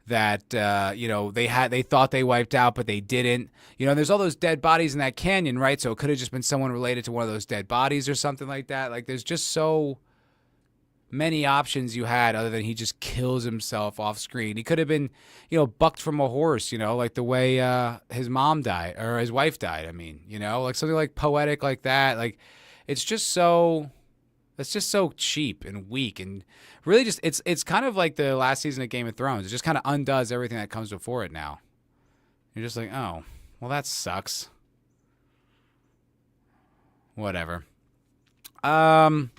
that they thought they wiped out, but they didn't. There's all those dead bodies in that canyon, right? So it could have just been someone related to one of those dead bodies or something like that. Like there's just so many options you had other than he just kills himself off screen. He could have been bucked from a horse, like the way his mom died or his wife died. I mean, like something like poetic like that. Like it's just so cheap and weak, and really just it's kind of like the last season of Game of Thrones. It just kind of undoes everything that comes before it now. You're just like, oh, well, that sucks. Whatever. Folks,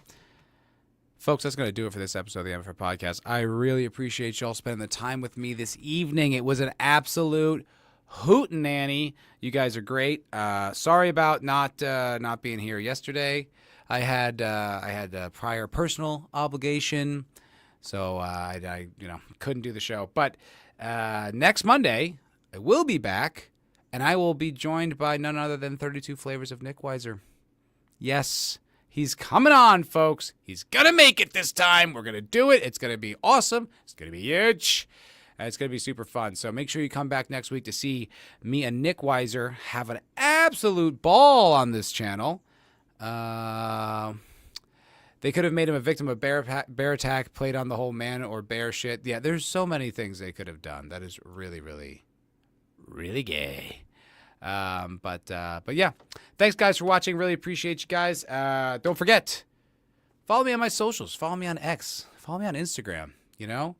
that's going to do it for this episode of the MFer Podcast. I really appreciate y'all spending the time with me this evening. It was an absolute hootenanny. You guys are great. Sorry about not being here yesterday. I had a prior personal obligation, so I couldn't do the show. But next Monday, I will be back, and I will be joined by none other than 32 Flavors of Nick Weiser. Yes, he's coming on, folks. He's going to make it this time. We're going to do it. It's going to be awesome. It's going to be huge. It's going to be super fun. So make sure you come back next week to see me and Nick Weiser have an absolute ball on this channel. There's They could have made him a victim of bear attack, played on the whole man or bear shit. Yeah, there's so many things they could have done. That is really, really, really gay. But yeah, thanks guys for watching. Really appreciate you guys. Don't forget, follow me on my socials. Follow me on X. Follow me on Instagram. You know,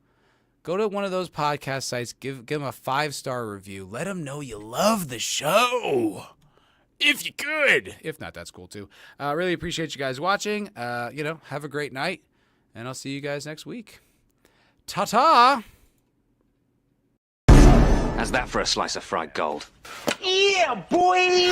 go to one of those podcast sites. Give them a 5-star review. Let them know you love the show. If you could. If not, that's cool too. Really appreciate you guys watching. Have a great night, and I'll see you guys next week. Ta-ta. How's that for a slice of fried gold? Yeah, boy!